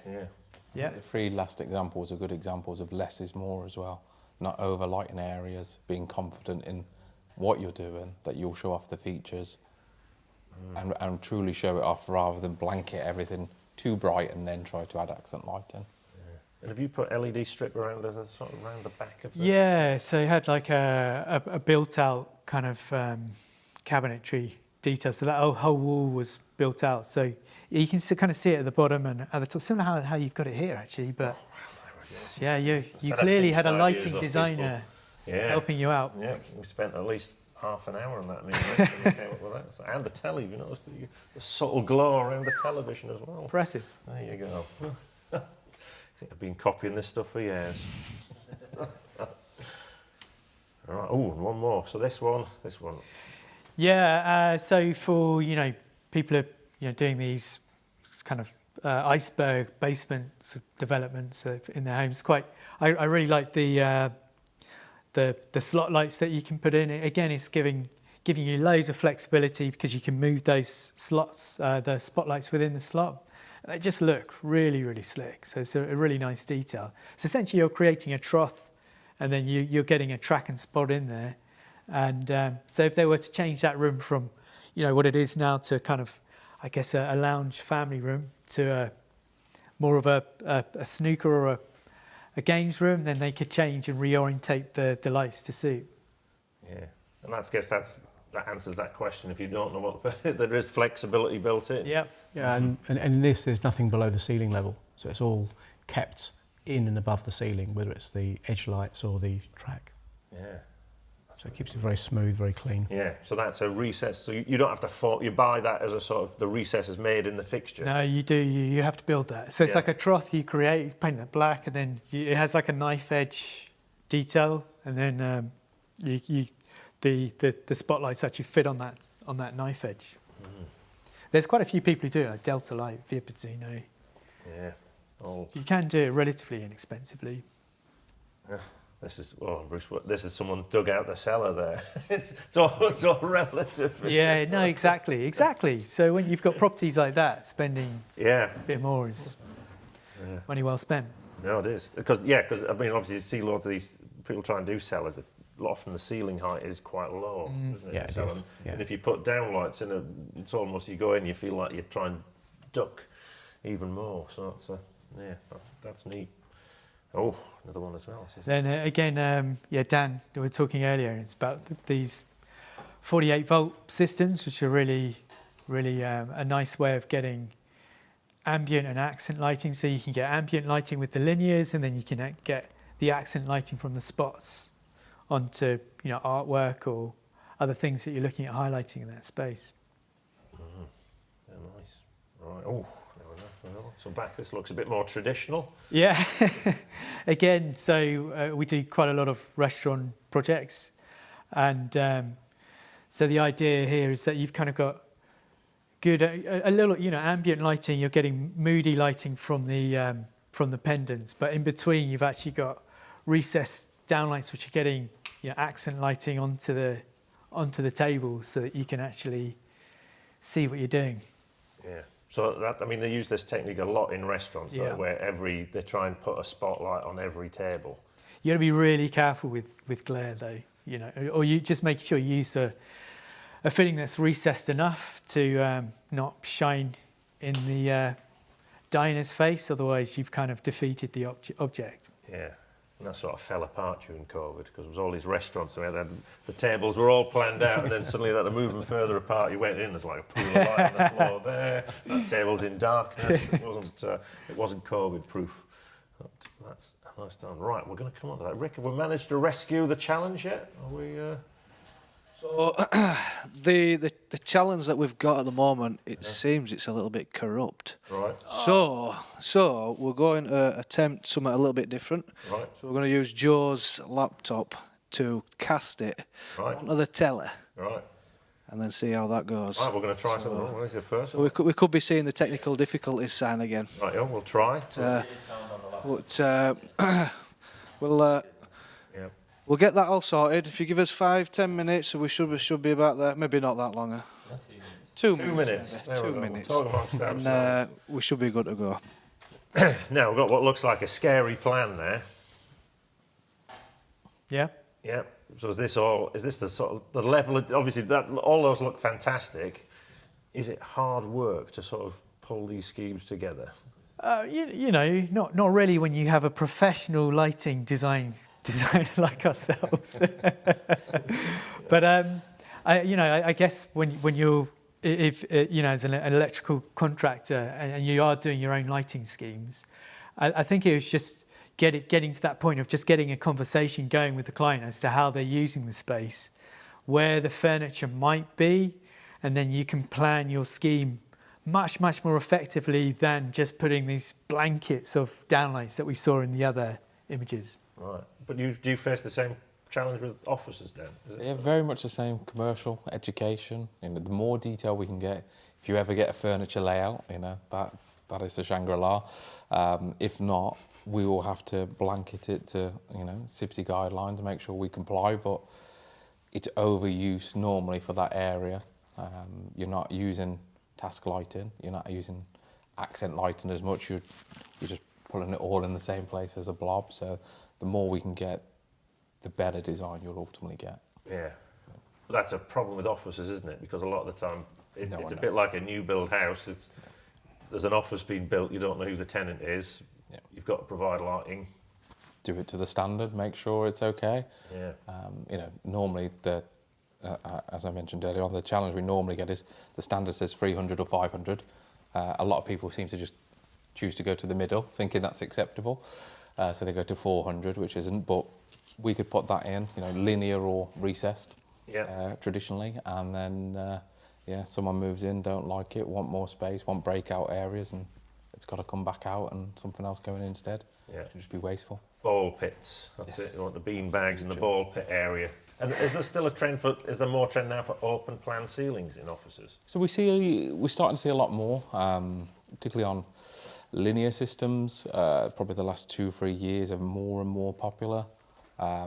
Yeah. The three last examples are good examples of less is more as well. Not overlighting areas, being confident in what you're doing, that you'll show off the features and truly show it off rather than blanket everything too bright and then try to add accent lighting. And have you put LED strip around the sort of around the back of the? Yeah, so it had like a built-out kind of cabinetry detail. So that whole wall was built out. So you can kind of see it at the bottom and at the top, similar how you've got it here actually. But yeah, you clearly had a lighting designer helping you out. Yeah, we spent at least half an hour on that, and we came up with that. So, and the telly, you notice the subtle glow around the television as well. Impressive. There you go. I think I've been copying this stuff for years. All right. Oh, one more. So this one. Yeah. So for people are doing these kind of iceberg basement sort of developments in their homes. I really like the slot lights that you can put in. Again, it's giving you loads of flexibility because you can move those slots, the spotlights within the slot. They just look really, really slick. So it's a really nice detail. So essentially you're creating a trough and then you're getting a track and spot in there. And so if they were to change that room from, what it is now to kind of, I guess, a lounge family room to more of a snooker or a games room, then they could change and reorientate the lights to suit. Yeah, and that answers that question. If you don't know what, there is flexibility built in. Yeah. Yeah, and in this, there's nothing below the ceiling level. So it's all kept in and above the ceiling, whether it's the edge lights or the track. Yeah. So it keeps it very smooth, very clean. Yeah, so that's a recess. So you don't have to you buy that as a sort of, the recess is made in the fixture. No, you do. You have to build that. So it's like a trough you create, you paint it black, and then it has like a knife edge detail, and then the spotlights actually fit on that knife edge. Mm. There's quite a few people who do it, like Delta Light, Viapazino. Yeah. Oh. You can do it relatively inexpensively. Yeah. Bruce, this is someone dug out the cellar there. It's all relative. Yeah, no, exactly. So when you've got properties like that, spending a bit more is money well spent. No, it is. Because I mean, obviously you see lots of these people try and do cellars. Often the ceiling height is quite low, isn't it? Yeah, it is. Yeah. And if you put downlights in it's almost, you go in, you feel like you're trying to duck even more. So that's neat. Oh, another one as well. Then again, Dan, we were talking earlier, it's about these 48-volt systems, which are really, really a nice way of getting ambient and accent lighting. So you can get ambient lighting with the linears, and then you can get the accent lighting from the spots onto artwork or other things that you're looking at highlighting in that space. Mm-hmm. Yeah, nice. Right. Oh. So this looks a bit more traditional. Yeah. Again, so we do quite a lot of restaurant projects, and so the idea here is that you've kind of got good a little ambient lighting. You're getting moody lighting from the pendants, but in between you've actually got recessed downlights which are getting accent lighting onto the table so that you can actually see what you're doing. Yeah. So they use this technique a lot in restaurants, where they try and put a spotlight on every table. You got to be really careful with glare, though. Or you just make sure you use a fitting that's recessed enough to not shine in the diner's face. Otherwise, you've kind of defeated the object. Yeah. And that sort of fell apart during COVID because there was all these restaurants where the tables were all planned out, and then suddenly they're moving further apart. You went in, there's like a pool of light on the floor there. That table's in darkness. It wasn't COVID proof. That's nice done. Right, we're going to come on to that. Rick, have we managed to rescue the challenge yet? Are we? So the challenge that we've got at the moment, it seems it's a little bit corrupt. Right. So we're going to attempt something a little bit different. Right. So we're going to use Joe's laptop to cast it onto the telly. Right. And then see how that goes. Right, we're going to try something. What is it first? So we could be seeing the technical difficulties sign again. Right, yeah, we'll try. We'll get that all sorted. If you give us 5-10 minutes, we should be about there. Maybe not that longer. 2 minutes. 2 minutes. And we should be good to go. Now we've got what looks like a scary plan there. Yeah. Yeah. So is this the sort of the level of, obviously all those look fantastic. Is it hard work to sort of pull these schemes together? You know, not really when you have a professional lighting designer like ourselves. But I guess when you're if you know, as an electrical contractor and you are doing your own lighting schemes, I think it was just getting to that point of just getting a conversation going with the client as to how they're using the space, where the furniture might be, and then you can plan your scheme much more effectively than just putting these blankets of downlights that we saw in the other images. Right, but do you face the same challenge with offices then? Is it? Yeah, very much the same. Commercial, education. You know, the more detail we can get, if you ever get a furniture layout, you know, that is the Shangri-La. If not, we will have to blanket it to, you know, CIBSE guidelines to make sure we comply. But it's overuse normally for that area. You're not using task lighting. You're not using accent lighting as much. You're just pulling it all in the same place as a blob. So the more we can get, the better design you'll ultimately get. Yeah, but that's a problem with offices, isn't it? Because a lot of the time, it's a knows. bit like a new build house. There's an office being built, you don't know who the tenant is. Yeah. You've got to provide lighting. Do it to the standard, make sure it's okay. Yeah. You know, normally as I mentioned earlier on, the challenge we normally get is the standard says 300 or 500. A lot of people seem to just choose to go to the middle, thinking that's acceptable. So they go to 400, which isn't, but we could put that in, you know, linear or recessed, traditionally, and then, someone moves in, don't like it, want more space, want breakout areas, and it's got to come back out and something else going in instead. Yeah. It'd just be wasteful. Ball pits, that's Yes. it. You want the bean bags in the ball pit area. And is there still a trend is there more trend now for open plan ceilings in offices? So we're starting to see a lot more, particularly on linear systems. Probably the last 2-3 years are more and more popular.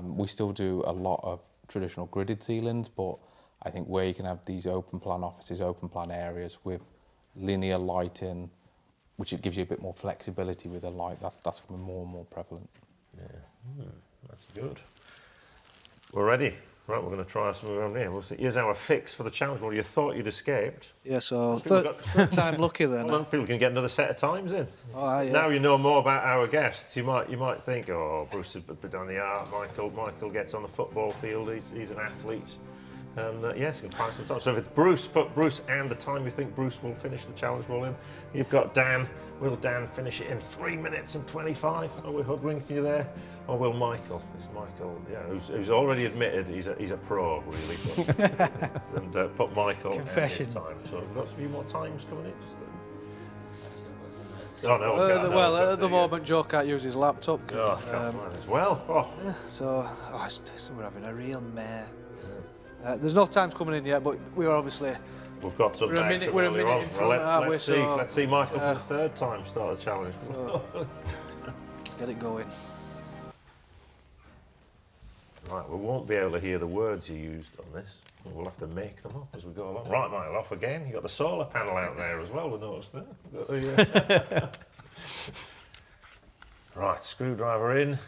We still do a lot of traditional gridded ceilings, but I think where you can have these open plan offices, open plan areas with linear lighting, which it gives you a bit more flexibility with the light, that's becoming more and more prevalent. Yeah, that's good. We're ready. Right, we're going to try some around here. Here's our fix for the challenge. Well, you thought you'd escaped. Yeah, so People third time lucky then. Well, people can get another set of times in. Oh, yeah. Now you know more about our guests. You might think, oh, Bruce has been on the art. Michael gets on the football field. He's an athlete. And yes, you can find some time. So if it's Bruce, put Bruce and the time you think Bruce will finish the challenge roll in. You've got Dan. Will Dan finish it in 3 minutes and 25? Are we hoodwinking you there? Or will Michael? It's Michael, yeah, who's already admitted he's a pro, really. But, and put Michael and his time. So we've got a few more times coming in. At the moment, Joe can't use his laptop. As well. Oh. So we're having a real mare. There's no times coming in yet, but we are obviously. We've got some. We're a minute in front. Let's see Michael for the third time start the challenge. So, let's get it going. Right, we won't be able to hear the words you used on this. We'll have to make them up as we go along. Right, Michael, off again. You've got the solar panel out there as well, we noticed there. Right, screwdriver in.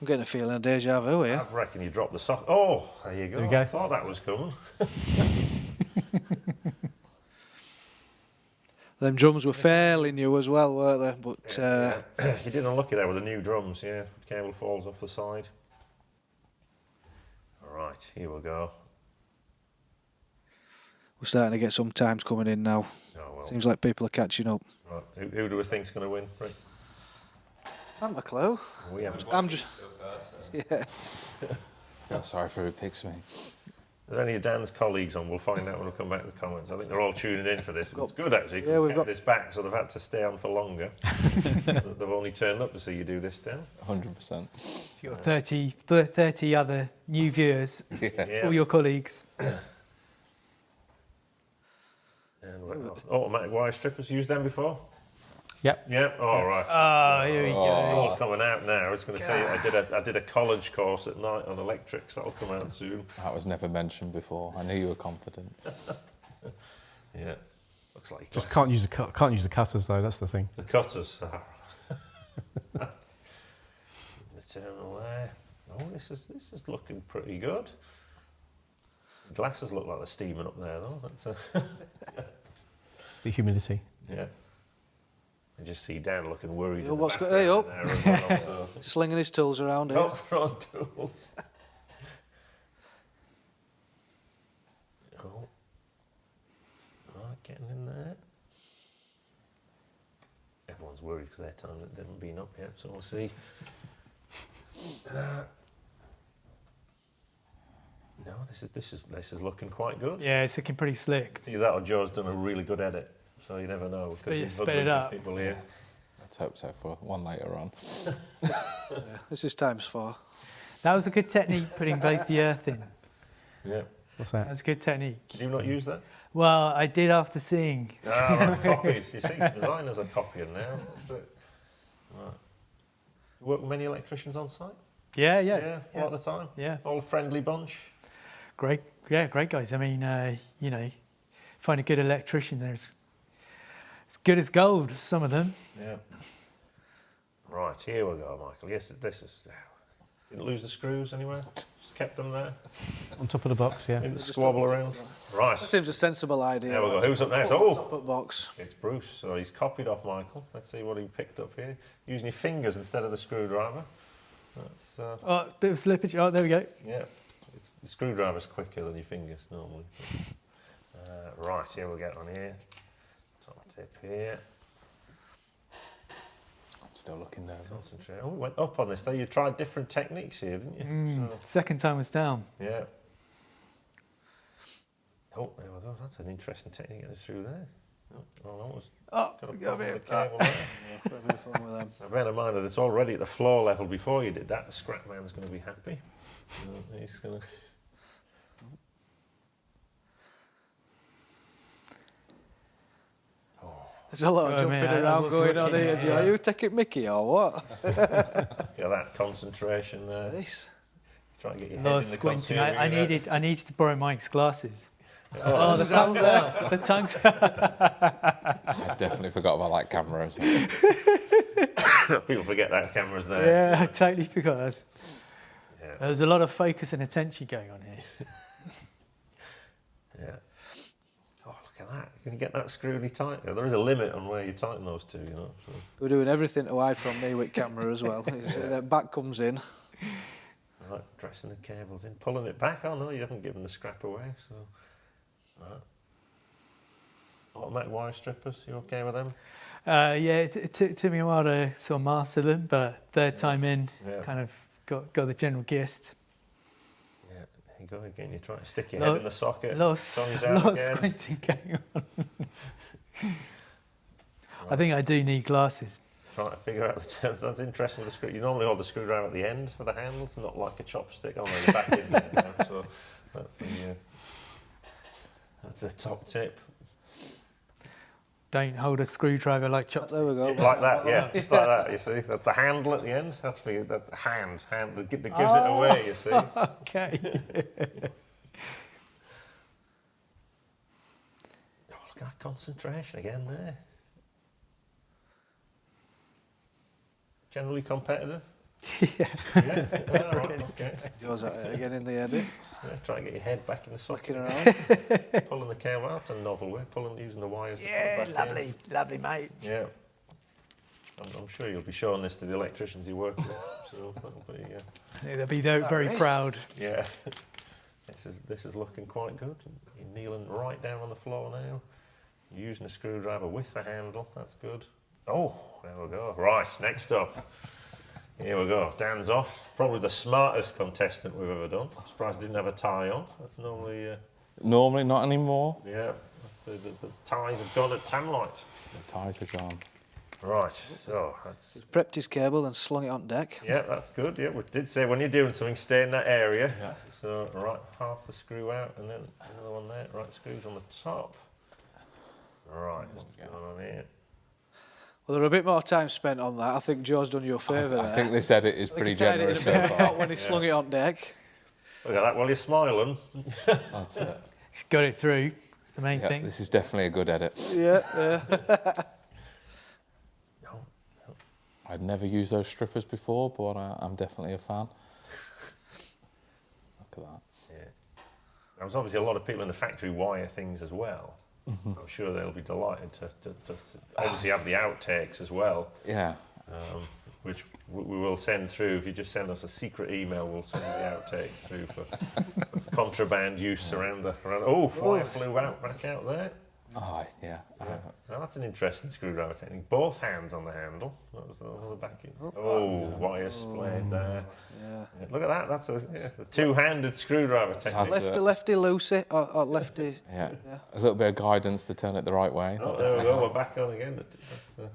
I'm getting a feeling of deja vu here. I reckon you dropped the sock. Oh, there you go. There we go. I thought that was coming. Them drums were fairly new as well, weren't they? But You didn't look at that with the new drums, yeah. Cable falls off the side. All right, here we go. we're starting to get some times coming in now. Oh, well. Seems like people are catching up. Right. Who do we think's going to win? Rick? I haven't a clue. We haven't. I'm just. Yeah. Oh, sorry for who picks me. There's any of Dan's colleagues on. We'll find out when we come back to the comments. I think they're all tuning in for this. It's good actually. 'Cause we've got this back, so they've had to stay on for longer. They've only turned up to see you do this, Dan. 100%. So you've got 30 other new viewers, Yeah. all your colleagues. And automatic wire strippers. Used them before? Yep. Yeah. All right. Oh, here we It's go. all coming out now. I was going to say I did a college course at night on electrics. That'll come out soon. That was never mentioned before. I knew you were confident. Yeah. Looks like Just can't use the cutters though. That's the thing. the cutters. The terminal there. Oh, this is looking pretty good. The glasses look like they're steaming up there though. That's It's the humidity. yeah. I just see Dan looking worried. Oh, in the what's background go- there as well, so. Slinging his tools around here. Oh, wrong tools. Oh. Right, getting in there. Everyone's worried because their time hasn't been up yet, so we'll see. No, this is looking quite good. Yeah, it's looking pretty slick. Either that or Joe's done a really good edit, so you never know. Sped it Could be up. people here. Let's hope so for one later on. This is times 4. That was a good technique, putting both the earth in. Yeah. What's That that? was a good technique. Did you not use that? Well, I did after seeing. Ah, right, copied. You see, designers are copying now. That's it. Right. You work with many electricians on site? Yeah, Yeah, a lot of the time. Yeah. All friendly bunch. Great guys. I mean, you know, find a good electrician, there's as good as gold, some of them. Yeah. Right, here we go, Michael. Yes, this is... Didn't lose the screws anywhere? Just kept them there? On top of the box, yeah. Didn't squabble around? Right. That seems a sensible idea. There we go. Who's up next? Oh! Top up box. It's Bruce. So he's copied off Michael. Let's see what he picked up here. Using your fingers instead of the screwdriver. That's... Oh, bit of slippage. Oh, there we go. yeah. The screwdriver's quicker than your fingers normally. Right, here we get on here. Top tip here. I'm still looking nervous. Concentrate. Oh, we went up on this though. You tried different techniques here, didn't you? So, Second time was down. yeah. Oh, there we go. That's an interesting technique getting through there. Oh, that was Oh, got a got a problem bit with of the cable there. Yeah, got a bit of fun with them. Now, bear in mind that it's already at the floor level before you did that. The scrap man's going to be happy. He's going to... There's a lot of Oh, jumping man, I around was going on looking, here. yeah. Are you taking Mickey or what? Look at that concentration there. This. Try and get your A head lot in of the squinting. concealing I needed to borrow Mike's glasses. Oh, the tongue's out. The tongue's I definitely forgot about that camera as well. people forget that camera's there. Yeah, I totally forgot. Yeah. There's a lot of focus and attention going on here. Yeah. Oh, look at that. Can you get that screw any tighter? There is a limit on where you tighten those two, you know. So. We're doing everything to hide from me with camera as well. That back comes in. Right, dressing the cables in, pulling it back. Oh no, you haven't given the scrap away, so... Right. Automatic wire strippers, you okay with them? Yeah, it took me a while to sort of master them, but third time in, Yeah. kind of got the general gist. Yeah, there you go again. You try to stick your head in the socket. Lot tongue's of out again. squinting going on. I think I do need glasses. Trying to figure out the terms. That's interesting with the screw. You normally hold the screwdriver at the end of the handles, not like a chopstick. Oh no, the back in there now, so that's the top tip. Don't hold a screwdriver like chopsticks. There we go. Like that, yeah, just like that. You see, the handle at the end. That's for you. The hand that gives it away. You see. Okay. Oh, look at that concentration again there. Generally competitive. Yeah. Yeah. All right. Okay. Yours at it again in the edit. Yeah, try and get your head back in the socket. Flicking around. Pulling the cable out. That's a novel way. Using the wires. to pull Yeah, it back in. lovely, mate. Yeah. I'm sure you'll be showing this to the electricians you work with. So that'll be, They'll be very wrist. proud. yeah. This is looking quite good. You're kneeling right down on the floor now. You're using a screwdriver with the handle. That's good. Oh, there we go. Right, next up. Here we go. Dan's off. Probably the smartest contestant we've ever done. I'm surprised he didn't have a tie on. That's normally, Normally not anymore. yeah. That's the ties have gone at Tamlight. The ties are gone. Right, so that's... Prepped his cable and slung it on deck. Yeah, that's good. Yeah, we did say when you're doing something, stay in that area. Yeah. So, right, half the screw out and then another one there. Right, screws on the top. Right, what's going on here? Well, there were a bit more time spent on that. I think Joe's done you a favour there. I think this edit is pretty generous so far. When he slung it on deck. Look at that while you're smiling. That's it. She's got it through. It's the main Yeah, thing. this is definitely a good edit. Yeah. No. I'd never used those strippers before, but I'm definitely a fan. Look at that. Yeah. There was obviously a lot of people in the factory wire things as well. I'm sure they'll be delighted to obviously have the outtakes as well. Yeah. Which we will send through. If you just send us a secret email, we'll send the outtakes through for contraband use around the. Oh, wire flew out back out there. Oh, yeah. Now that's an interesting screwdriver technique. Both hands on the handle. That was the back. Wire splayed there. Yeah. Yeah, look at that. That's a two-handed screwdriver technique. Lefty loosey or lefty. Yeah. A little bit of guidance to turn it the right way. Oh, there we go. We're back on again. That's,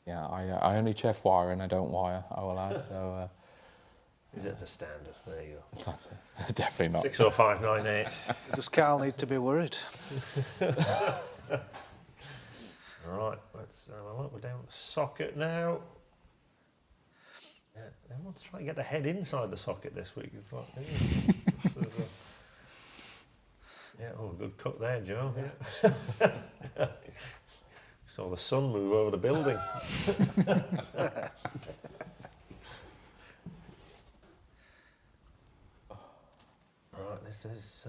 yeah, I only chef wire and I don't wire, I will add. So. Is it the standard? There you go. That's it. Definitely not. 60598. Does Carl need to be worried? Right, let's have a look. We're down the socket now. Yeah, everyone's trying to get the head inside the socket this week. It's like, good cut there, Joe. Yeah. Saw the sun move over the building. Right, this is.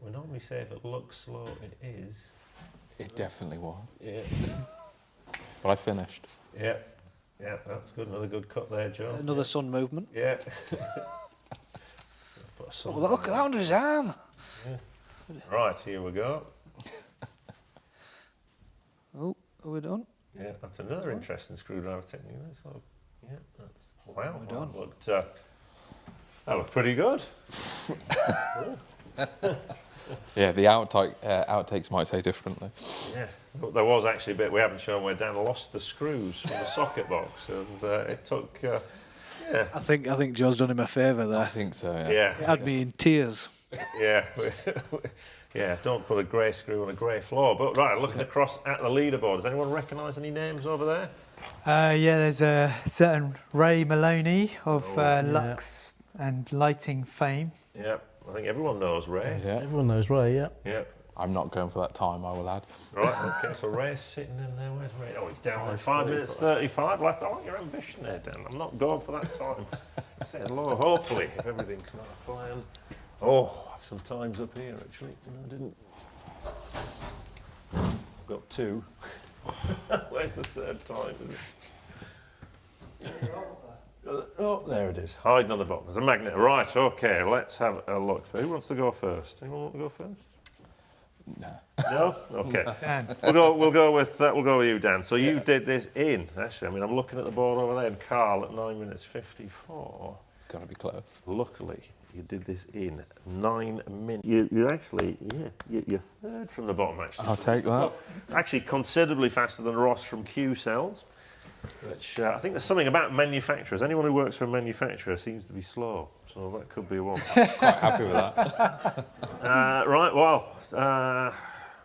We normally say if it looks slow, it is. It definitely was. Yeah. But I finished. Yeah. Yeah, that's good. Another good cut there, Joe. Another sun movement. Yeah. Look at that under his arm. Yeah. Right, here we go. Oh, are we done? Yeah, that's another interesting screwdriver technique. That's wow. We're done. That looked pretty good. Yeah, the outtakes might say differently. Yeah, there was actually a bit we haven't shown where Dan lost the screws from the socket box, and it took. Yeah. I think Joe's done him a favour there. I think so. Yeah. Yeah. It had me in tears. Yeah. Yeah, don't put a grey screw on a grey floor. But right, looking across at the leaderboard, does anyone recognise any names over there? Yeah, there's a certain Ray Maloney of Lux and lighting fame. Yeah, I think everyone knows Ray. Yeah. Everyone knows Ray, yeah. Yeah. I'm not going for that time, I will add. Right, okay, so Ray's sitting in there. Where's Ray? Oh, he's down there. 5 minutes 35. I like your ambition there, Dan. I'm not going for that time. Said low, hopefully, if everything's not a plan. Oh, I have some times up here, actually. No, I didn't. I've got 2. Where's the third time, is it? Oh, there it is. Hiding on the bottom. There's a magnet. Right, okay, let's have a look. Who wants to go first? Anyone want to go first? No. No? Okay. Dan. We'll go with you, Dan. So you did this in, actually. I mean, I'm looking at the board over there, and Carl at 9 minutes 54. It's going to be close. Luckily, you did this in 9 minutes. You're actually, you're third from the bottom, actually. I'll take that. Well, actually, considerably faster than Ross from Q Cells, which I think there's something about manufacturers. Anyone who works for a manufacturer seems to be slow, so that could be one. Quite happy with that. Right, well,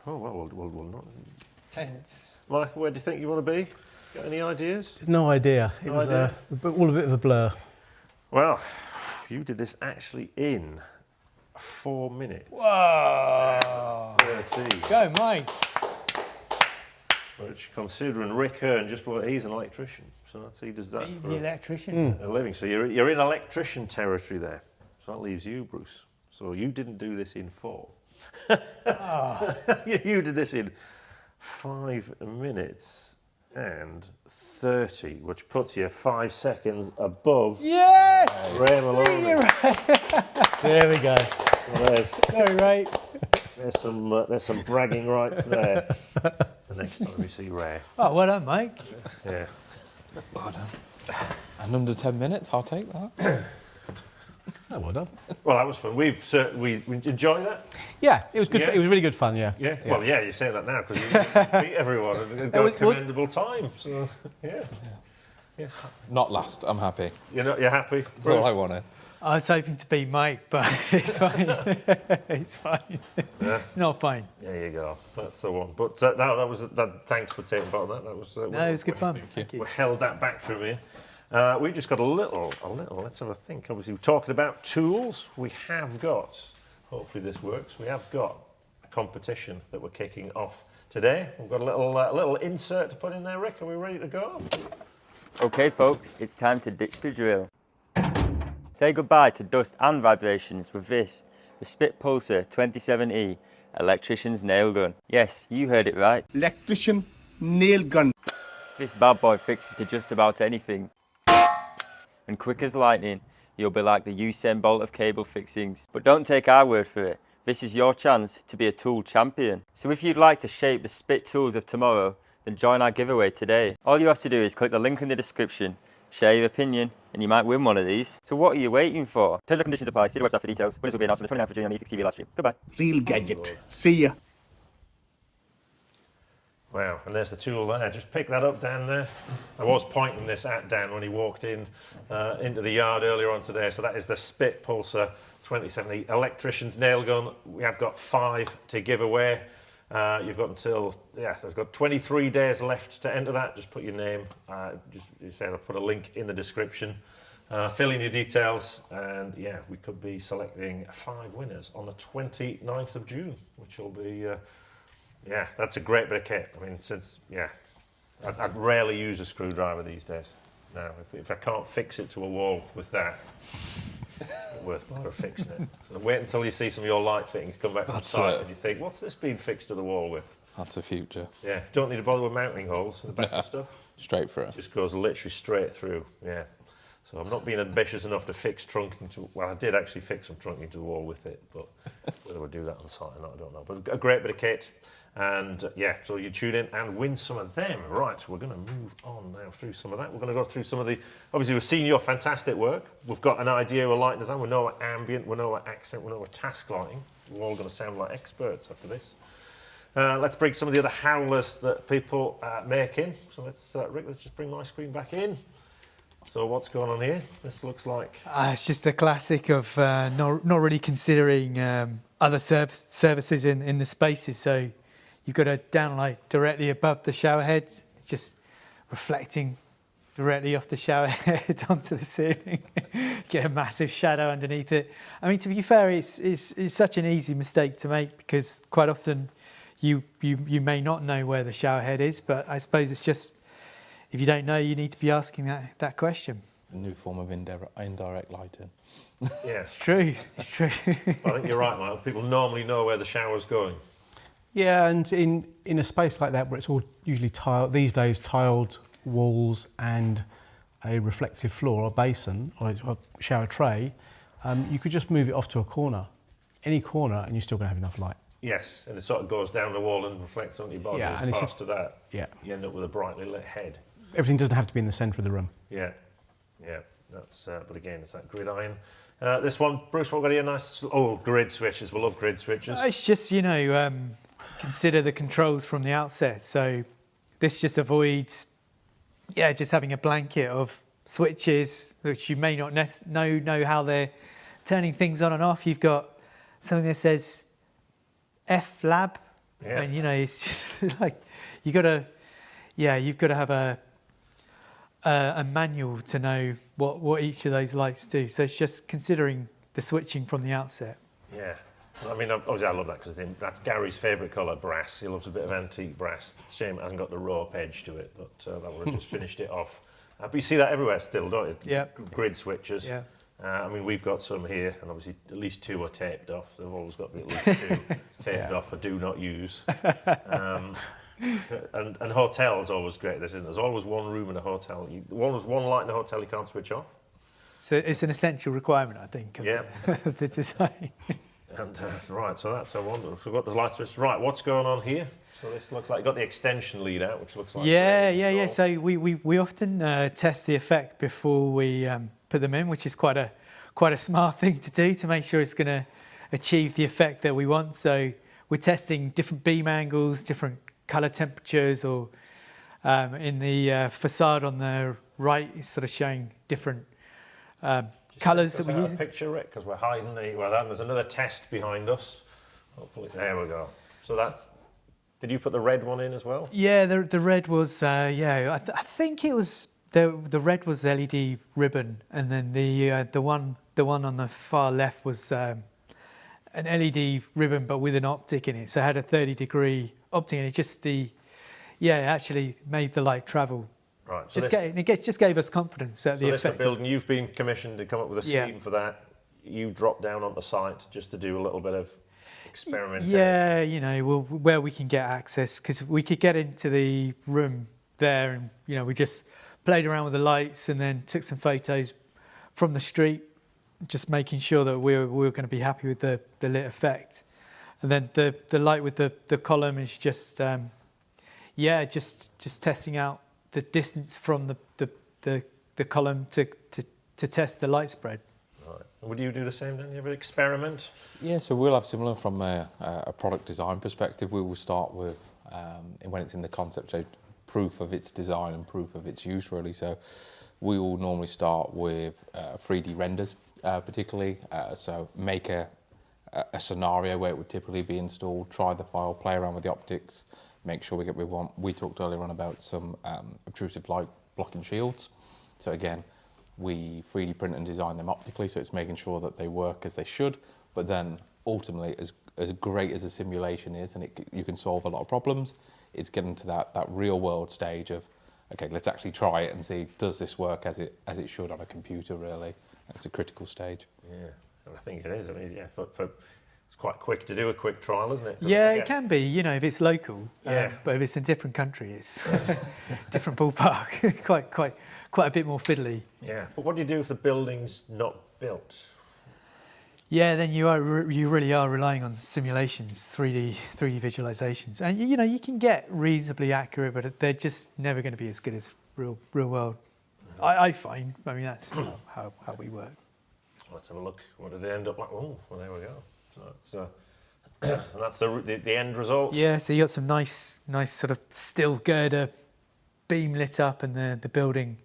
we'll not. Tense. Mike, where do you think you want to be? Got any ideas? No idea. It was all a bit of a blur. Well, you did this actually in 4 minutes. Whoa! 13. Go, Mike. Which, considering Rick Hearn, he's an electrician, so he does that Be for the electrician. a living. So you're in electrician territory there. So that leaves you, Bruce. So you didn't do this in 4. You did this in 5 minutes and 30, which puts you 5 seconds above Yes! Ray Maloney. There we go. So Sorry, Ray. there's some bragging rights there. The next time you see Ray. Oh, well done, Mike. Yeah. Well done. And under 10 minutes, I'll take that. Oh, well done. Well, that was fun. We enjoyed that. Yeah, it was good. Yeah. It was really good fun. Yeah. Yeah. Well, yeah, you say that now because you beat everyone and got a commendable time. So, yeah. Not last, I'm happy. You're happy? That's all I wanted. I was hoping to be Mike, but it's fine. It's fine. Yeah. It's not fine. There you go. That's the one. But thanks for taking part in that. That was. No, it was good fun. Thank you. We held that back from you. We just got a little. Let's have a think. Obviously, we're talking about tools. We have got. Hopefully, this works. We have got a competition that we're kicking off today. We've got a little insert to put in there. Rick, are we ready to go? Okay, folks, it's time to ditch the drill. Say goodbye to dust and vibrations with this, the Spit Pulsar 27E, electrician's nail gun. Yes, you heard it right. Electrician nail gun. This bad boy fixes to just about anything. And quick as lightning, you'll be like the Usain Bolt of cable fixings. But don't take our word for it. This is your chance to be a tool champion. So if you'd like to shape the spit tools of tomorrow, then join our giveaway today. All you have to do is click the link in the description, share your opinion, and you might win one of these. So what are you waiting for? Terms and conditions apply. See the website for details. Winners will be announced on the 29th of June on the eFIXX TV live stream. Goodbye. Real gadget. See ya. Wow, and there's the tool there. Just pick that up, Dan, there. I was pointing this at Dan when he walked in into the yard earlier on today. So that is the Spit Pulsar 2070 electrician's nail gun. We have got 5 to give away. You've got until, there's got 23 days left to enter that. Just put your name, just you say I'll put a link in the description. Fill in your details, and we could be selecting 5 winners on the 29th of June, which will be, that's a great bit of kit. I mean, I'd rarely use a screwdriver these days. Now, if I can't fix it to a wall with that, it's worth bother fixing it. So wait until you see some of your light fittings come back from site and you think, what's this been fixed to the wall with? That's the future. Yeah, don't need to bother with mounting holes in the back of stuff. Straight through. It just goes literally straight through, So I'm not being ambitious enough to fix trunking to, well, I did actually fix some trunking to the wall with it, but whether we'll do that on site or not, I don't know. But a great bit of kit. And so you tune in and win some of them. Right, so we're going to move on now through some of that. We're going to go through some of the, obviously we've seen your fantastic work. We've got an idea of light design. We know what ambient, we know what accent, we know what task lighting. We're all going to sound like experts after this. Let's bring some of the other howlers that people make in. So Rick, let's just bring my screen back in. So what's going on here? This looks like... it's just the classic of not really considering other services in the spaces. So you've got a downlight directly above the shower heads, it's just reflecting directly off the shower head onto the ceiling. Get a massive shadow underneath it. I mean, to be fair, it's such an easy mistake to make because quite often you may not know where the shower head is, but I suppose it's just, if you don't know, you need to be asking that question. It's a new form of indirect lighting. Yeah, It's true, it's true. I think you're right, Mike. People normally know where the shower's going. Yeah, and in a space like that where it's all usually tiled, these days tiled walls and a reflective floor or basin or a shower tray, you could just move it off to a corner, any corner, and you're still going to have enough light. Yes, and it sort of goes down the wall and reflects on your body. Yeah, and and past to that, yeah, you end up with a brightly lit head. Everything doesn't have to be in the centre of the room. Yeah, that's, but again, it's that grid iron. This one, Bruce, what got here? Nice, grid switches. We love grid switches. It's just, consider the controls from the outset. So this just avoids, just having a blanket of switches, which you may not know how they're turning things on and off. You've got something that says F-Lab, and it's just like you've got to have a manual to know what each of those lights do. So it's just considering the switching from the outset. Yeah. I mean, obviously I love that because that's Gary's favourite colour, brass. He loves a bit of antique brass. Shame it hasn't got the rope edge to it, but that would have just finished it off. But you see that everywhere still, don't you? Yeah. Grid switches. Yeah. I mean, we've got some here, and obviously at least 2 are taped off. They've always got to be at least 2 taped off for do not use. And hotels always great. There's always one room in a hotel. There's one light in a hotel you can't switch off. So it's an essential requirement, I think, of the design. And right, so that's a wonder. So we've got the light switch. Right, what's going on here? So this looks like you've got the extension lead out, which looks like... Yeah. So we often test the effect before we put them in, which is quite a smart thing to do to make sure it's going to achieve the effect that we want. So we're testing different beam angles, different colour temperatures, or in the facade on the right, it's sort of showing different colours that we're using. Picture, Rick, because we're hiding there's another test behind us. Hopefully, there we go. So that's... Did you put the red one in as well? Yeah, the red was, I think it was, the red was LED ribbon, and then the one on the far left was an LED ribbon, but with an optic in it. So it had a 30-degree optic, and it actually made the light travel. Right. So just gave us confidence that the effect. The building, you've been commissioned to come up with a scheme for that. You dropped down on the site just to do a little bit of experimentation. Yeah, you know, where we can get access, because we could get into the room there and, you know, we just played around with the lights and then took some photos from the street, just making sure that we were going to be happy with the lit effect. And then the light with the column is just, just testing out the distance from the column to test the light spread. Right. Would you do the same then? You ever experiment? Yeah, so we'll have similar from a product design perspective. We will start with, when it's in the concept stage, proof of its design and proof of its use, really. So we will normally start with 3D renders, particularly. So make a scenario where it would typically be installed, try the file, play around with the optics, make sure we get what we want. We talked earlier on about some obtrusive light blocking shields. So again, we 3D print and design them optically, so it's making sure that they work as they should, but then ultimately, as great as a simulation is, and you can solve a lot of problems, it's getting to that real world stage of, okay, let's actually try it and see, does this work as it should on a computer, really? That's a critical stage. Yeah, and I think it is. I mean, yeah, it's quite quick to do a quick trial, isn't it? Yeah, it can be, you know, if it's local. Yeah. But if it's in a different country, it's different ballpark. quite a bit more fiddly. Yeah, but what do you do if the building's not built? Yeah, then you really are relying on simulations, 3D visualizations, and you know you can get reasonably accurate, but they're just never going to be as good as real world. I find. I mean, that's how we work. Let's have a look. What did they end up like? Oh, well, there we go. So that's and that's the end result. Yeah, so you got some nice sort of steel girder beam lit up, and the building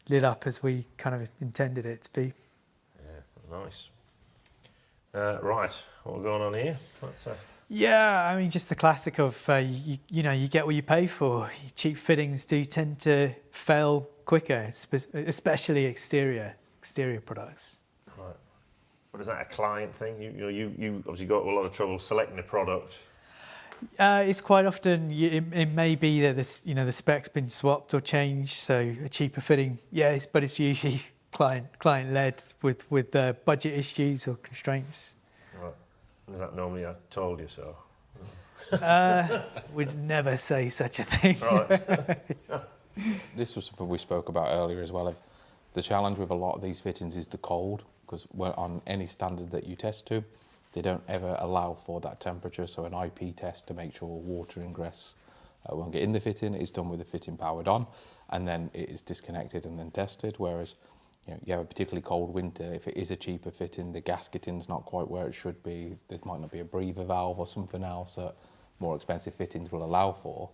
lit up as we kind of intended it to be. Yeah, nice. Right, what's going on here? Yeah, I mean, just the classic of, you know, you get what you pay for. Cheap fittings do tend to fail quicker, especially exterior products. Right. But is that a client thing? You obviously got a lot of trouble selecting a product. It's quite often, it may be that the spec's been swapped or changed, so a cheaper fitting, yes, but it's usually client-led with budget issues or constraints. Right. And is that normally I told you so? We'd never say such a thing. Right. This was something we spoke about earlier as well. The challenge with a lot of these fittings is the cold, because on any standard that you test to, they don't ever allow for that temperature. So an IP test to make sure water ingress won't get in the fitting is done with the fitting powered on, and then it is disconnected and then tested. Whereas you have a particularly cold winter, if it is a cheaper fitting, the gasketing's not quite where it should be, there might not be a breather valve or something else that more expensive fittings will allow for.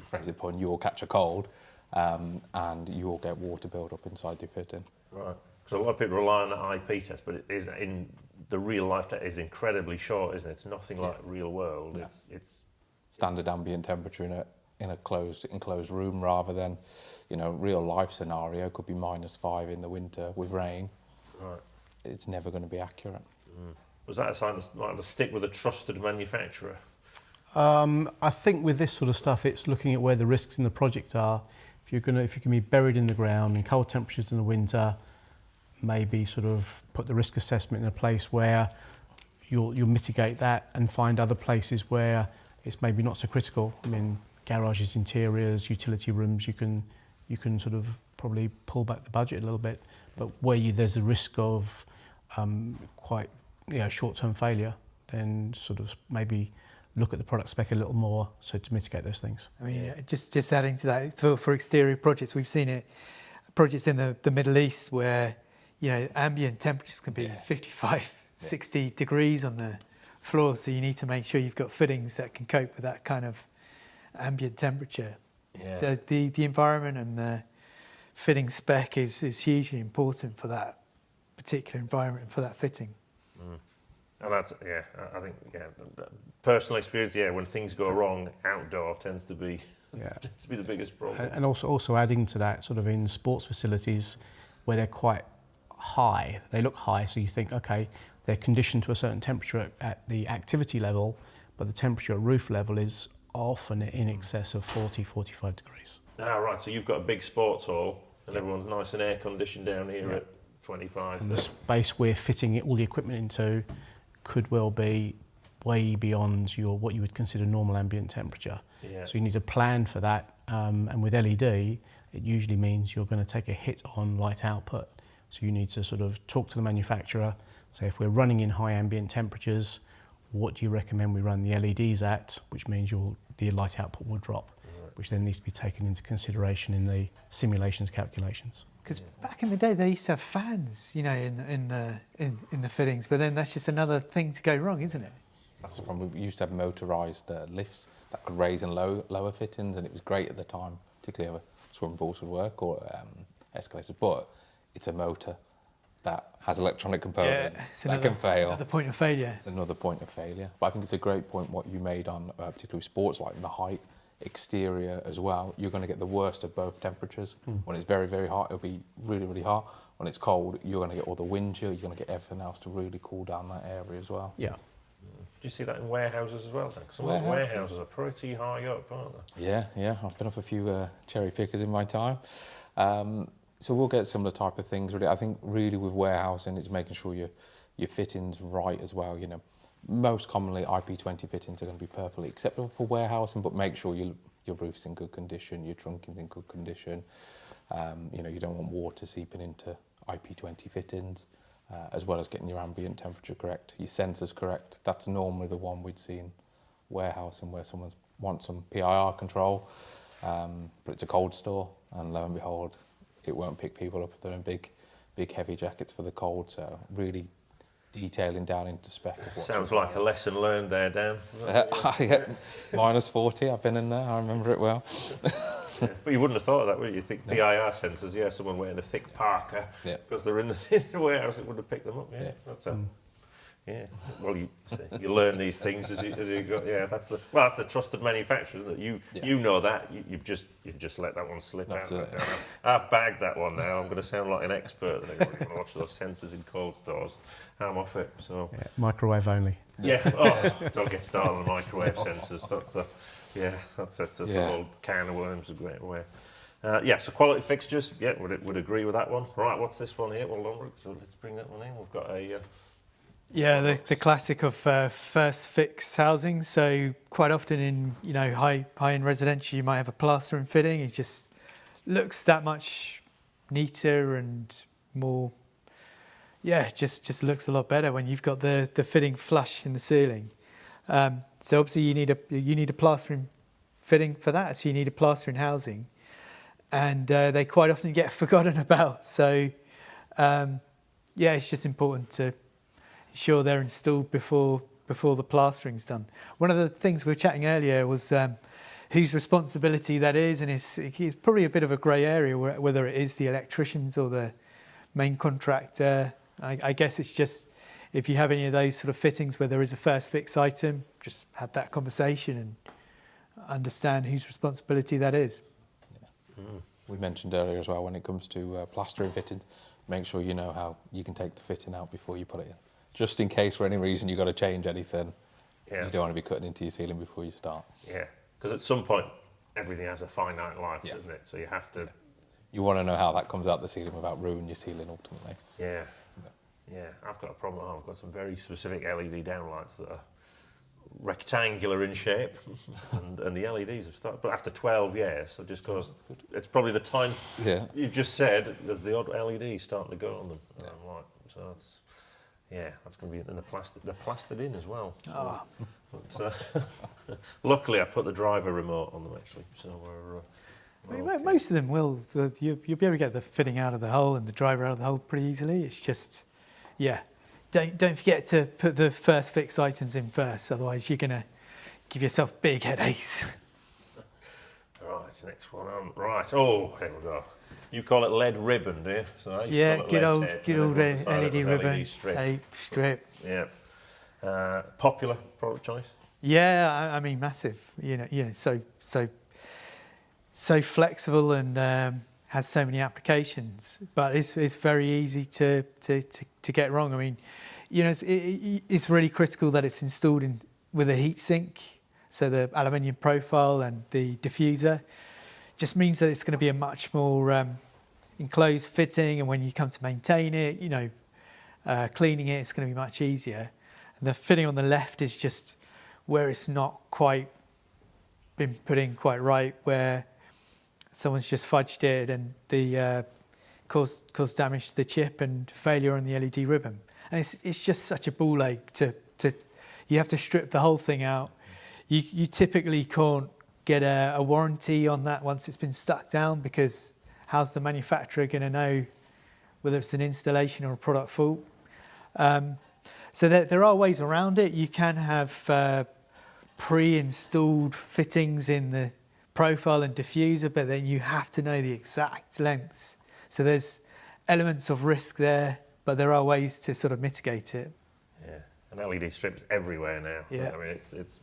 Phrase it point, you will catch a cold and you will get water build up inside your fitting. Right. So a lot of people rely on the IP test, but it is in the real life test is incredibly short, isn't it? It's nothing like real world. Yeah. It's standard ambient temperature in a enclosed room, rather than, real life scenario could be -5 in the winter with rain. Right. It's never going to be accurate. Was that a sign to stick with a trusted manufacturer? I think with this sort of stuff, it's looking at where the risks in the project are. If you can be buried in the ground in cold temperatures in the winter, maybe sort of put the risk assessment in a place where you'll mitigate that and find other places where it's maybe not so critical. I mean, garages, interiors, utility rooms, you can sort of probably pull back the budget a little bit, but where there's a risk of quite short-term failure, then sort of maybe look at the product spec a little more so to mitigate those things. I mean, just adding to that, for exterior projects, we've seen it, projects in the Middle East where, ambient temperatures can be 55, 60 degrees on the floor, so you need to make sure you've got fittings that can cope with that kind of ambient temperature. Yeah. So the environment and the fitting spec is hugely important for that particular environment, for that fitting. And that's, I think, personal experience, when things go wrong, outdoor tends to be the biggest problem. And also adding to that, sort of in sports facilities where they're quite high, they look high, so you think, okay, they're conditioned to a certain temperature at the activity level, but the temperature at roof level is often in excess of 40, 45 degrees. Ah, right, so you've got a big sports hall and everyone's nice and air conditioned down here at 25. And the space we're fitting all the equipment into could well be way beyond what you would consider normal ambient temperature. Yeah. So you need to plan for that. And with LED, it usually means you're going to take a hit on light output. So you need to sort of talk to the manufacturer, say if we're running in high ambient temperatures, what do you recommend we run the LEDs at, which means the light output will drop, which then needs to be taken into consideration in the simulations calculations. Because back in the day, they used to have fans, you know, in the fittings, but then that's just another thing to go wrong, isn't it? That's the problem. We used to have motorised lifts that could raise and lower fittings, and it was great at the time, particularly over swimming pools would work or escalators. But it's a motor that has electronic components that can fail. At the point of failure. It's another point of failure. But I think it's a great point what you made on particularly sports, like the height, exterior as well. You're going to get the worst of both temperatures. When it's very, very hot, it'll be really, really hot. When it's cold, you're going to get all the wind chill, you're going to get everything else to really cool down that area as well. Yeah. Do you see that in warehouses as well, then? 'Cause some of those warehouses are pretty high up, aren't they? Yeah. I've been off a few cherry pickers in my time. So we'll get similar type of things, really. I think really with warehousing, it's making sure your fitting's right as well. You know, most commonly IP20 fittings are going to be perfectly acceptable for warehousing, but make sure your roof's in good condition, your trunking's in good condition. You know, you don't want water seeping into IP20 fittings, as well as getting your ambient temperature correct, your sensors correct. That's normally the one we'd see in warehousing where someone wants some PIR control, but it's a cold store, and lo and behold, it won't pick people up if they're in big heavy jackets for the cold. So really detailing down into spec. Sounds like a lesson learned there, Dan. Yeah, -40, I've been in there, I remember it well. Yeah. But you wouldn't have thought of that, would you? You think PIR sensors, yeah, someone wearing a thick parka, because they're in the warehouse, it would have picked them up. Yeah, that's a... Yeah, well, you learn these things as you go. Yeah, that's the trusted manufacturer, isn't it? You know that. You've just let that one slip out. I've bagged that one now. I'm going to sound like an expert. They're going to watch those sensors in cold stores. I'm off it. So Microwave only. Yeah. Oh, don't get started on the microwave sensors. That's a whole can of worms. So quality fixtures. Yeah, would agree with that one. Right, what's this one here? Well, so let's bring that one in. We've got a. Yeah, the classic of first fix housing. So quite often in high-end residential, you might have a plastering fitting. It just looks that much neater and more. Yeah, just looks a lot better when you've got the fitting flush in the ceiling. So obviously you need a plastering fitting for that. So you need a plastering housing, and they quite often get forgotten about. So it's just important to ensure they're installed before the plastering's done. One of the things we were chatting earlier was whose responsibility that is, and it's probably a bit of a grey area whether it is the electricians or the main contractor. I guess it's just if you have any of those sort of fittings where there is a first fix item, just have that conversation and understand whose responsibility that is. Yeah. We mentioned earlier as well, when it comes to plastering fittings, make sure you know how you can take the fitting out before you put it in. Just in case for any reason you've got to change anything, you don't want to be cutting into your ceiling before you start. Yeah, because at some point, everything has a finite life, doesn't it? So you have to... You want to know how that comes out the ceiling without ruining your ceiling ultimately. Yeah. I've got a problem at home. I've got some very specific LED downlights that are rectangular in shape, and the LEDs have started, but after 12 years, so just goes, it's probably the time you've just said, there's the odd LED starting to go on them. So that's... Yeah, that's going to be in the plastic. They're plastered in as well. Oh. But, luckily, I put the driver remote on them actually, so we're. Okay. Most of them will. You'll be able to get the fitting out of the hole and the driver out of the hole pretty easily. It's just, don't forget to put the first fix items in first. Otherwise, you're going to give yourself big headaches. Right, next one on. Right. Oh, there we go. You call it lead ribbon, do you? So good old LED ribbon, tape, strip. Yeah. Popular product choice? Yeah, I mean massive. So flexible and has so many applications, but it's very easy to get wrong. I mean, it's really critical that it's installed with a heat sink, so the aluminium profile and the diffuser. Just means that it's going to be a much more enclosed fitting, and when you come to maintain it, cleaning it's going to be much easier. And the fitting on the left is just where it's not quite been put in quite right, where someone's just fudged it and the caused damage to the chip and failure on the LED ribbon. And it's just such a ball ache to you have to strip the whole thing out. You typically can't get a warranty on that once it's been stuck down, because how's the manufacturer going to know whether it's an installation or a product fault? So there are ways around it. You can have pre-installed fittings in the profile and diffuser, but then you have to know the exact lengths. So there's elements of risk there, but there are ways to sort of mitigate it. Yeah, and LED strips everywhere now. Yeah. I mean, it's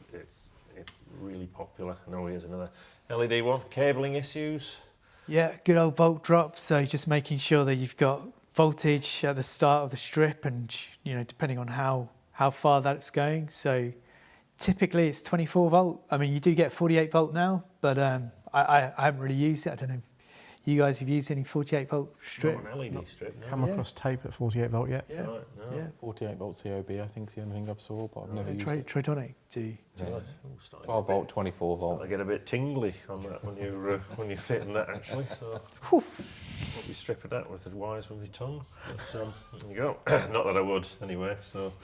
really popular. No, here's another LED one. Cabling issues. Yeah, good old volt drop. So just making sure that you've got voltage at the start of the strip, and depending on how far that's going. So typically it's 24 volt. I mean, you do get 48 volt now, but I haven't really used it. I don't know if you guys have used any 48 volt strip. Not an LED strip, no. Come across tape at 48 volt yet? Yeah. Right, no. Yeah. 48 volt COB, I think, is the only thing I've saw, but I've never used it. Tridonic do. Yeah. Ooh, starting 12 volt, 24 volt. I get a bit tingly on that when you're fitting that, actually. So I'll be stripping that with the wires with my tongue. But there you go. Not that I would anyway. So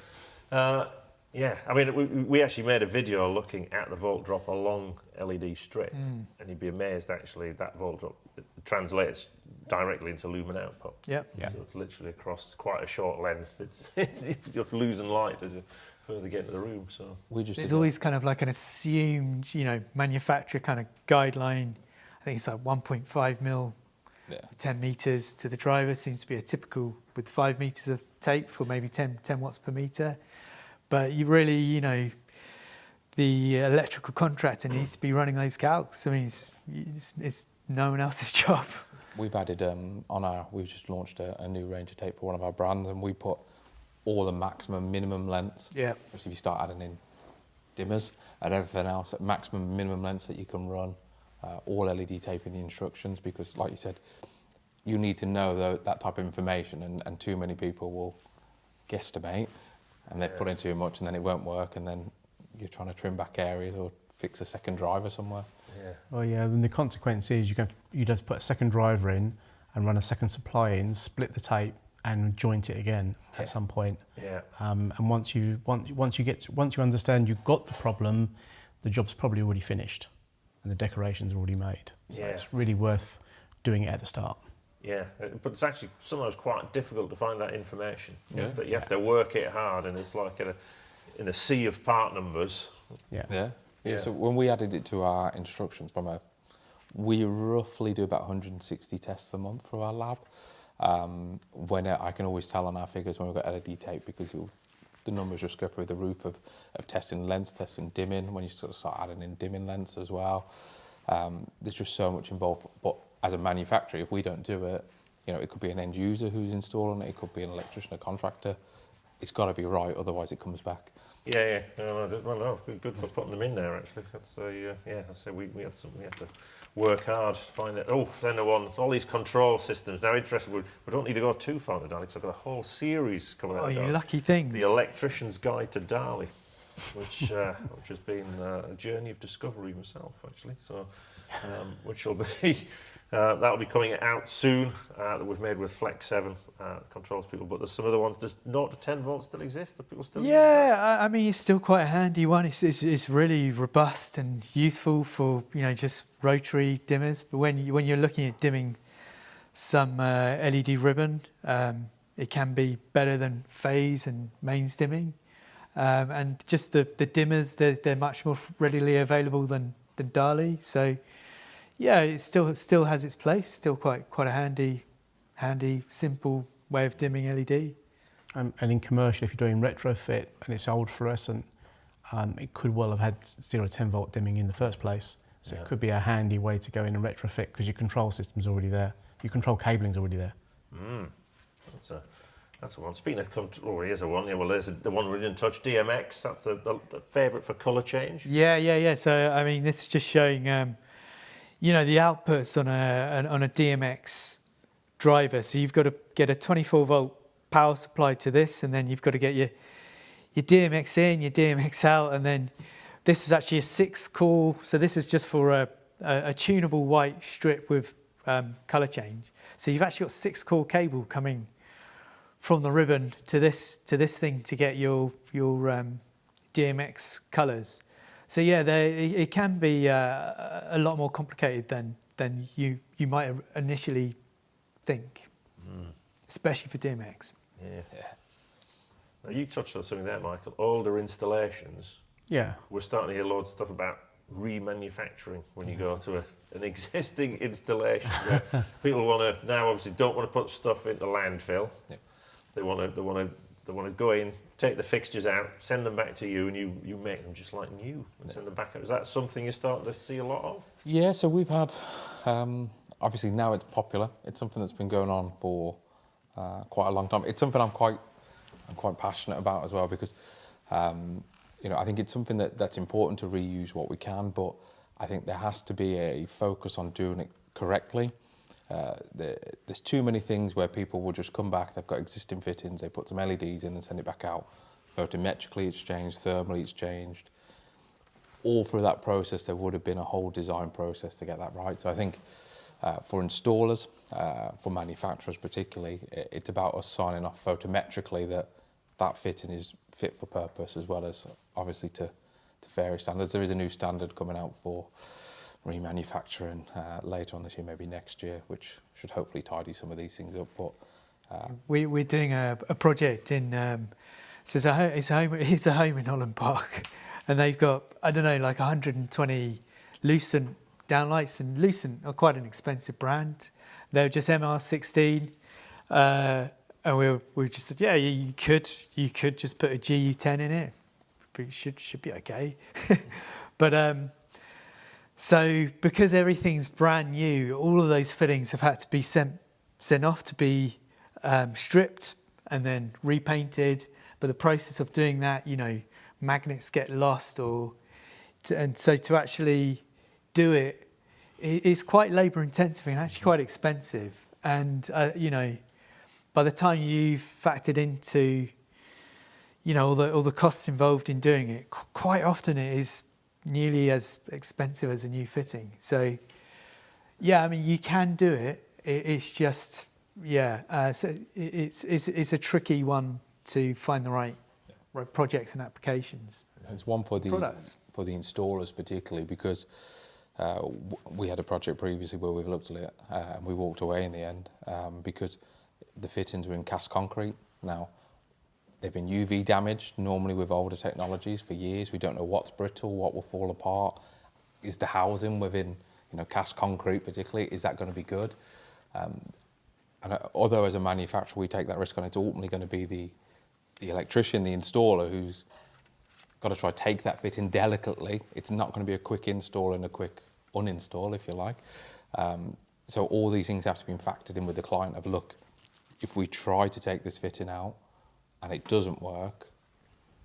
yeah, I mean, we actually made a video looking at the volt drop along LED strip, and you'd be amazed actually that volt drop translates directly into lumen output. Yep. Yeah. So it's literally across quite a short length. It's you're losing light as you further get into the room. So We just There's did always kind of like an assumed, manufacturer kind of guideline. I think it's like 1.5 mil, Yeah. 10 meters to the driver seems to be a typical, with 5 meters of tape for maybe 10 watts per meter. But you really, the electrical contractor needs to be running those calcs. I mean, it's no one else's job. We've added we've just launched a new range of tape for one of our brands, and we put all the maximum minimum lengths. Yeah. Which if you start adding in dimmers and everything else, at maximum minimum lengths that you can run, all LED tape in the instructions, because like you said, you need to know that type of information, and too many people will guesstimate, and they've put in too much, and then it won't work, and then you're trying to trim back areas or fix a second driver somewhere. yeah. Well, yeah, and the consequence is you'd have to put a second driver in and run a second supply in, split the tape, and joint it again at some point. Yeah. And once you understand you've got the problem, the job's probably already finished, and the decorations are already made. So Yeah. it's really worth doing it at the start. Yeah, but it's actually sometimes quite difficult to find that information. Yeah. But you have to work it hard, and it's like in a sea of part numbers. Yeah. Yeah. So when we added it to our instructions we roughly do about 160 tests a month for our lab. When I can always tell on our figures when we've got LED tape, because the numbers just go through the roof of testing lens, testing dimming, when you sort of start adding in dimming lens as well. There's just so much involved. But as a manufacturer, if we don't do it, it could be an end user who's installing it, it could be an electrician, a contractor. It's got to be right, otherwise it comes back. Yeah. No, good for putting them in there. Actually, that's So we had to work hard to find it. Oh, then all these control systems. Now, interesting. We don't need to go too far to Dali, because I've got a whole series coming out. Oh, you Dali. lucky things. The Electrician's Guide to Dali, which has been a journey of discovery myself, actually. So, which will be that'll be coming out soon. That we've made with Flex 7 controls people, but there's some other ones. Does 0 to 10 volts still exist? Do people still? Yeah, I mean, it's still quite a handy one. It's really robust and useful for just rotary dimmers. But when you're looking at dimming some LED ribbon, it can be better than phase and mains dimming. And just the dimmers, they're much more readily available than Dali. So yeah, it still has its place. Still quite a handy, simple way of dimming LED. And in commercial, if you're doing retrofit and it's old fluorescent, it could well have had 0 to 10 volt dimming in the first place. So it could be a handy way to go in and retrofit, because your control system's already there. Your control cabling's already there. That's a one. Speaking of control, here's a one. Yeah, well, there's the one we didn't touch. DMX. That's the favourite for colour change. Yeah. So I mean, this is just showing, the outputs on a DMX driver. So you've got to get a 24 volt power supply to this, and then you've got to get your DMX in, your DMX out, and then this was actually a 6-core. So this is just for a tunable white strip with colour change. So you've actually got 6-core cable coming from the ribbon to this thing to get your DMX colours. So yeah, it can be a lot more complicated than you might initially think, especially for DMX. Yeah. Now you touched on something there, Michael. Older installations. Yeah. We're starting to hear loads of stuff about remanufacturing when you go to an existing installation. Where people want to now obviously don't want to put stuff into landfill. Yeah. They want to go in, take the fixtures out, send them back to you, and you make them just like new and send them back out. Is that something you're starting to see a lot of? Yeah, so we've had, obviously now it's popular. It's something that's been going on for quite a long time. It's something I'm quite passionate about as well, because I think it's something that's important to reuse what we can, but I think there has to be a focus on doing it correctly. There's too many things where people will just come back, they've got existing fittings, they put some LEDs in and send it back out. Photometrically it's changed, thermally it's changed. All through that process there would have been a whole design process to get that right. So I think for installers, for manufacturers particularly, it's about us signing off photometrically that fitting is fit for purpose, as well as obviously to various standards. There is a new standard coming out for remanufacturing later on this year, maybe next year, which should hopefully tidy some of these things up. But we're doing a project in so it's a home in Holland Park, and they've got, I don't know, like 120 Lucent downlights, and Lucent are quite an expensive brand. They're just MR16, and we just said, yeah, you could just put a GU10 in it, but it should be okay. But so because everything's brand new, all of those fittings have had to be sent off to be stripped and then repainted. But the process of doing that, magnets get lost, and so to actually do it is quite labour intensive and actually quite expensive. And by the time you've factored into all the costs involved in doing it, quite often it is nearly as expensive as a new fitting. So yeah, I mean, you can do it. It's just so it's a tricky one to find the right projects and applications. It's one for the products. For the installers particularly, because we had a project previously where we've looked at it and we walked away in the end because the fittings were in cast concrete. Now, they've been UV damaged, normally with older technologies, for years. We don't know what's brittle, what will fall apart. Is the housing within cast concrete particularly, is that going to be good? And although as a manufacturer we take that risk on, it's ultimately going to be the electrician, the installer, who's got to try to take that fitting delicately. It's not going to be a quick install and a quick uninstall, if you like. So all these things have to be factored in with the client of, look, if we try to take this fitting out and it doesn't work,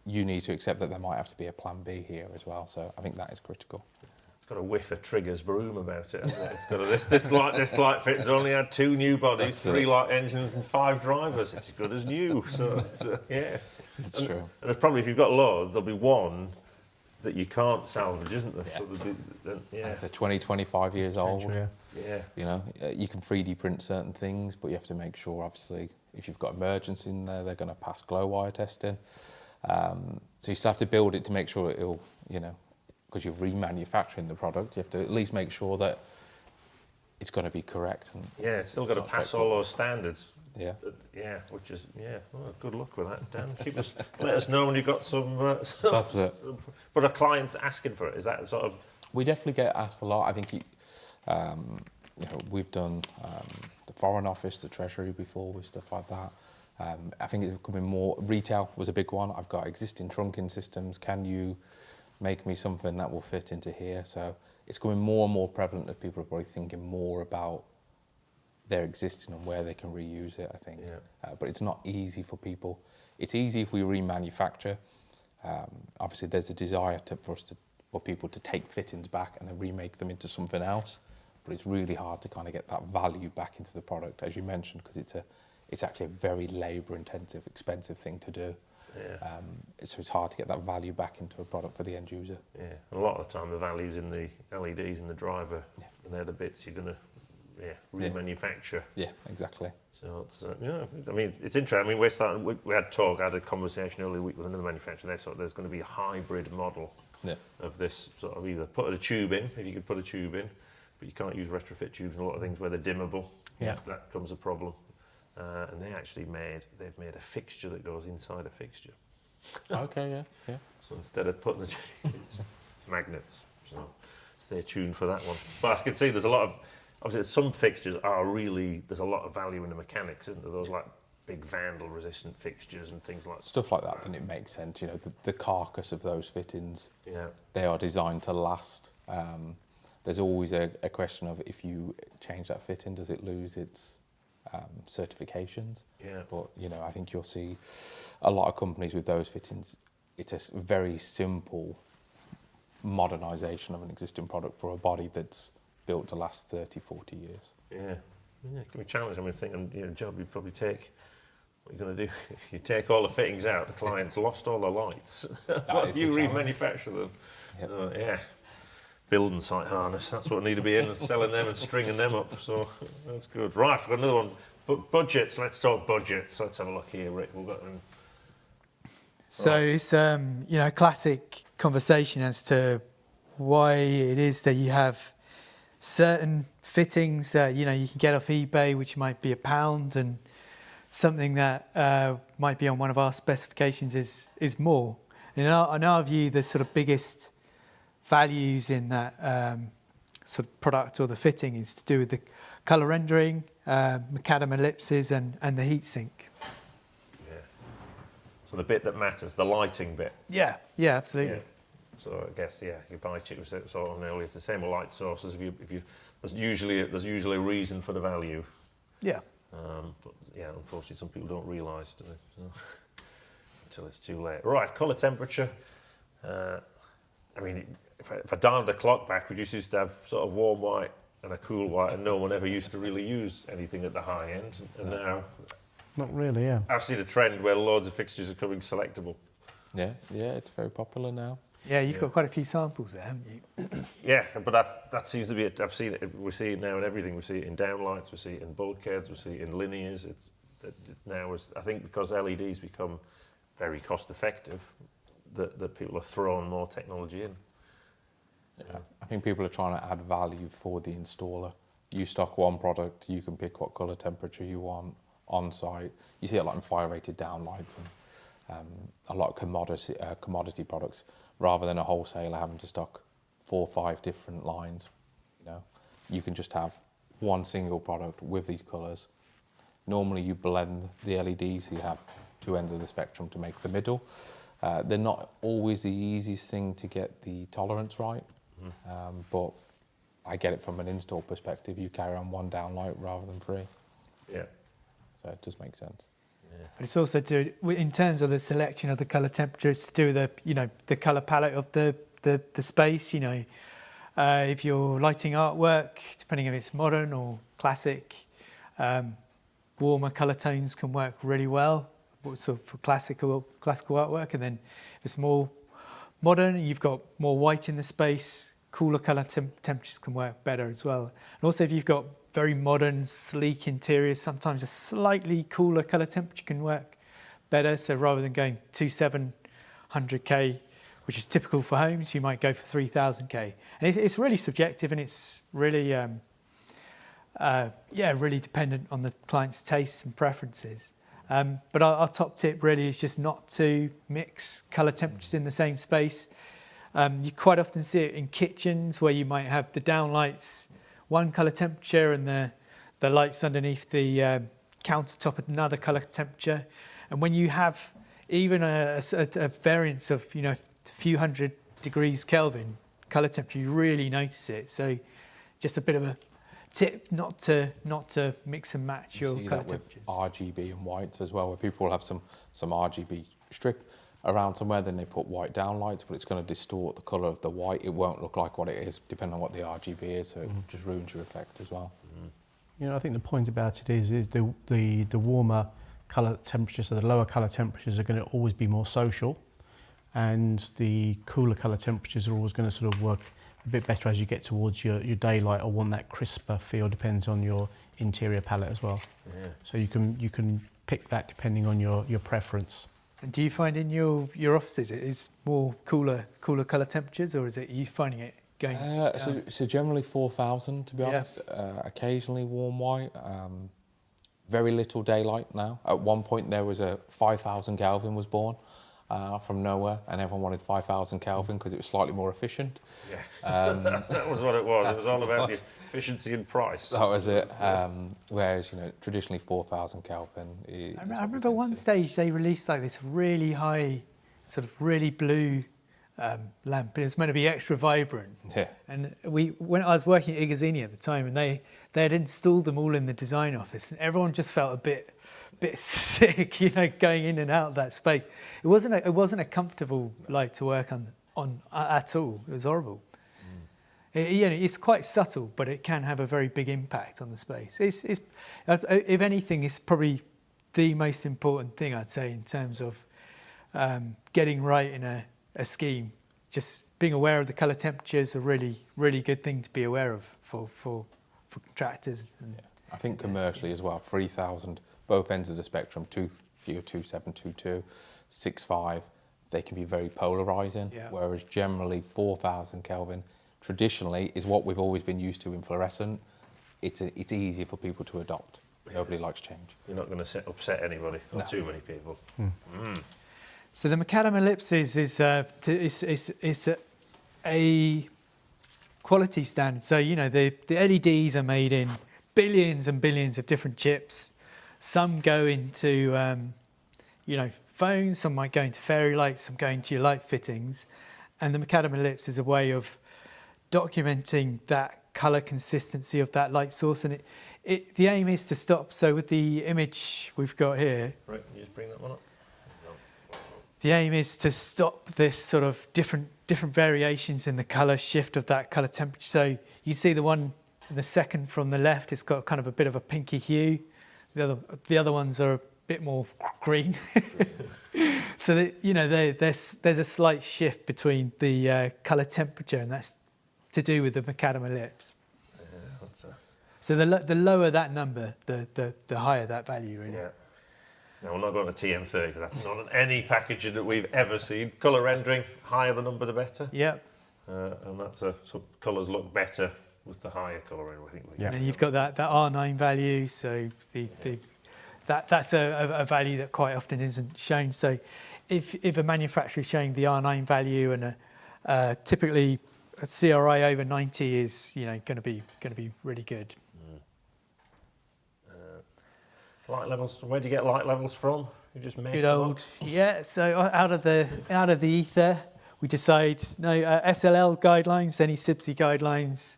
you need to accept that there might have to be a plan B here as well. So I think that is critical. It's got a whiff of Trigger's broom about it, hasn't it? It's got this light fitting's only had 2 new bodies, 3 light engines and 5 drivers. It's as good as new. So yeah, it's true. And there's probably, if you've got loads, there'll be one that you can't salvage, isn't there? Yeah. So if they're 20, 25 years old, yeah. You can 3D print certain things, but you have to make sure, obviously, if you've got emergency in there, they're going to pass glow wire testing. So you still have to build it to make sure it'll, because you're remanufacturing the product, you have to at least make sure that it's going to be correct. And yeah, it's still got to pass all those standards. Yeah. Yeah, which is, well, good luck with that, Dan. Let us know when you've got some... That's it. But are clients asking for it? Is that sort of... We definitely get asked a lot. I think, we've done the Foreign Office, the Treasury before with stuff like that. I think it's becoming more... Retail was a big one. I've got existing trunking systems. Can you make me something that will fit into here? So it's becoming more and more prevalent that people are probably thinking more about their existing and where they can reuse it, I think. Yeah. But it's not easy for people. It's easy if we remanufacture. Obviously, there's a desire for people to take fittings back and then remake them into something else. But it's really hard to kind of get that value back into the product, as you mentioned, because it's actually a very labour-intensive, expensive thing to do. Yeah. So it's hard to get that value back into a product for the end user. Yeah, and a lot of the time the value's in the LEDs and the driver, and they're the bits you're going to remanufacture. Yeah, exactly. So it's, I mean, it's interesting. I mean, we're starting. We had talk. I had a conversation earlier week with another manufacturer. They thought there's going to be a hybrid model of this sort of either put a tube in, if you could put a tube in, but you can't use retrofit tubes and a lot of things where they're dimmable. Yeah, that becomes a problem. And they've made a fixture that goes inside a fixture. Okay, yeah. So instead of putting the it's magnets. So stay tuned for that one. But I can see there's a lot of, obviously some fixtures are really, there's a lot of value in the mechanics, isn't there? Those like big vandal resistant fixtures and things like that. Stuff like that, then it makes sense. You know, the carcass of those fittings, they are designed to last. There's always a question of if you change that fitting, does it lose its certifications? Yeah. But, you know, I think you'll see a lot of companies with those fittings, it's a very simple modernisation of an existing product for a body that's built to last 30, 40 years. Yeah, it can be challenging. I mean, thinking, you know, job you'd probably take, what you're going to do, you take all the fittings out, the client's lost all the lights. What do you remanufacture them? Yep. So, yeah, building site harness, that's what need to be in, and selling them and stringing them up, so that's good. Right, I've got another one. Budgets, let's talk budgets. Let's have a look here, Rick. We've got them. So it's you know, a classic conversation as to why it is that you have certain fittings that, you know, you can get off eBay, which might be £1, and something that might be on one of our specifications is more. In our view, the sort of biggest values in that sort of product or the fitting is to do with the colour rendering, macadam ellipses, and the heatsink. Yeah. So the bit that matters, the lighting bit. Yeah, absolutely. Yeah. So I guess you buy chips that sort of earlier. It's the same with light sources. If you there's usually a reason for the value. Yeah. But yeah, unfortunately, some people don't realise, do they? So, until it's too late. Right, colour temperature. I mean, if I dialed the clock back, we just used to have sort of warm white and a cool white, and no one ever used to really use anything at the high end. And now, Not really, yeah. I've seen a trend where loads of fixtures are coming selectable. Yeah, it's very popular now. Yeah, you've got quite a few samples there, haven't you? Yeah, but that seems to be it. I've seen it. We see it now in everything. We see it in downlights. We see it in bulkheads. We see it in linears. I think because LEDs become very cost effective, that people are throwing more technology in. Yeah. I think people are trying to add value for the installer. You stock one product, you can pick what colour temperature you want on site. You see it a lot in fire rated downlights and a lot of commodity products, rather than a wholesaler having to stock 4 or 5 different lines. You know, you can just have one single product with these colours. Normally you blend the LEDs, so you have 2 ends of the spectrum to make the middle. They're not always the easiest thing to get the tolerance right, but I get it from an install perspective. You carry on one downlight rather than 3. Yeah. So it does make sense. Yeah. But it's also in terms of the selection of the colour temperature, it's to do with the colour palette of the space. You know, if you're lighting artwork, depending if it's modern or classic, warmer colour tones can work really well. Sort of for classical artwork, and then if it's more modern, you've got more white in the space, cooler colour temperatures can work better as well. And also if you've got very modern, sleek interiors, sometimes a slightly cooler colour temperature can work better. So rather than going 2700K, which is typical for homes, you might go for 3000K. And it's really subjective, and it's really, really dependent on the client's tastes and preferences. But our top tip really is just not to mix colour temperatures in the same space. You quite often see it in kitchens where you might have the downlights one colour temperature and the lights underneath the countertop at another colour temperature. And when you have even a variance of a few hundred degrees Kelvin colour temperature, you really notice it. So just a bit of a tip not to mix and match your colour temperatures. RGB and whites as well, where people will have some RGB strip around somewhere, then they put white downlights, but it's going to distort the colour of the white. It won't look like what it is, depending on what the RGB is, so it just ruins your effect as well. You know, I think the point about it is the warmer colour temperatures, so the lower colour temperatures are going to always be more social, and the cooler colour temperatures are always going to sort of work a bit better as you get towards your daylight, or want that crisper feel, depends on your interior palette as well. Yeah. So you can pick that depending on your preference. And do you find in your offices it is more cooler colour temperatures, or is it you finding it going down? So generally 4,000, to be honest. Occasionally warm white. Very little daylight now. At one point there was a 5,000 Kelvin was born from nowhere, and everyone wanted 5,000 Kelvin because it was slightly more efficient. Yeah, that was what it was. It was all about the efficiency and price. That was it. Whereas, you know, traditionally 4,000 Kelvin. I remember one stage they released like this really high, sort of really blue lamp. It was meant to be extra vibrant. Yeah. And when I was working at Igazzini at the time, and they had installed them all in the design office, and everyone just felt a bit sick, you know, going in and out of that space. It wasn't a comfortable light to work on at all. It was horrible. It's quite subtle, but it can have a very big impact on the space. It's if anything, it's probably the most important thing, I'd say, in terms of getting right in a scheme. Just being aware of the colour temperatures is a really, really good thing to be aware of for contractors. And, I think commercially as well, 3,000, both ends of the spectrum, 2722, 65, they can be very polarising, whereas generally 4,000 Kelvin traditionally is what we've always been used to in fluorescent. It's easier for people to adopt. Nobody likes change. You're not going to upset anybody, or too many people. So the macadam ellipses is a quality standard. So, you know, the LEDs are made in billions and billions of different chips. Some go into, you know, phones, some might go into fairy lights, some go into your light fittings. And the macadam ellipse is a way of documenting that colour consistency of that light source. And the aim is to stop, so with the image we've got here, Right, can you just bring that one up? the aim is to stop this sort of different variations in the colour shift of that colour temperature. So you see the one in the second from the left, it's got kind of a bit of a pinky hue. The other ones are a bit more green. So that, you know, there's a slight shift between the colour temperature, and that's to do with the macadam ellipse. So the lower that number, the higher that value, really. Yeah. Now, we're not going to TM30 because that's not on any packaging that we've ever seen. Colour rendering, higher the number the better. Yeah. And that's so colours look better with the higher colouring, I think. And then you've got that R9 value, so that's a value that quite often isn't shown. So if a manufacturer is showing the R9 value, and typically a CRI over 90 is, you know, going to be really good. Light levels. Where do you get light levels from? You just make Good them old, up? yeah. So out of the ether, we decide SLL guidelines, any SIBSI guidelines,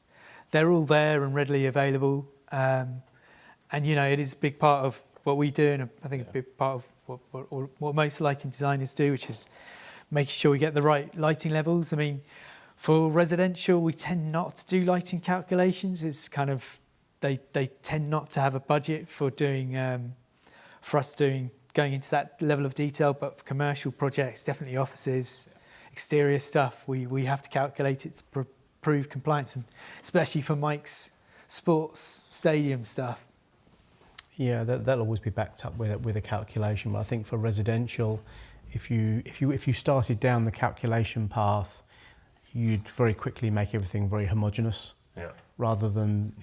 they're all there and readily available. And you know, it is a big part of what we do, and I think a big part of what most lighting designers do, which is making sure we get the right lighting levels. I mean, for residential, we tend not to do lighting calculations. It's kind of they tend not to have a budget for doing going into that level of detail. But for commercial projects, definitely offices, exterior stuff, we have to calculate it to prove compliance, and especially for Mike's sports stadium stuff. Yeah, that'll always be backed up with a calculation. But I think for residential, if you started down the calculation path, you'd very quickly make everything very homogeneous, rather than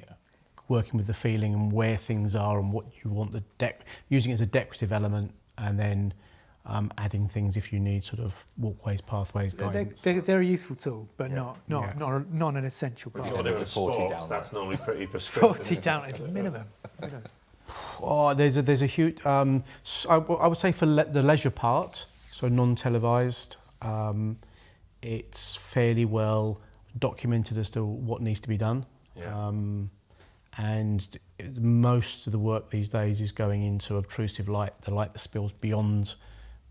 working with the feeling and where things are and what you want using it as a decorative element, and then adding things if you need sort of walkways, pathways, guidance. They're a useful tool, but not an essential part. If you're doing 40 sports, down, that's normally pretty prescriptive. 40 down at minimum. Oh, there's a huge. I would say for the leisure part, so non-televised, it's fairly well documented as to what needs to be done. And most of the work these days is going into obtrusive light, the light that spills beyond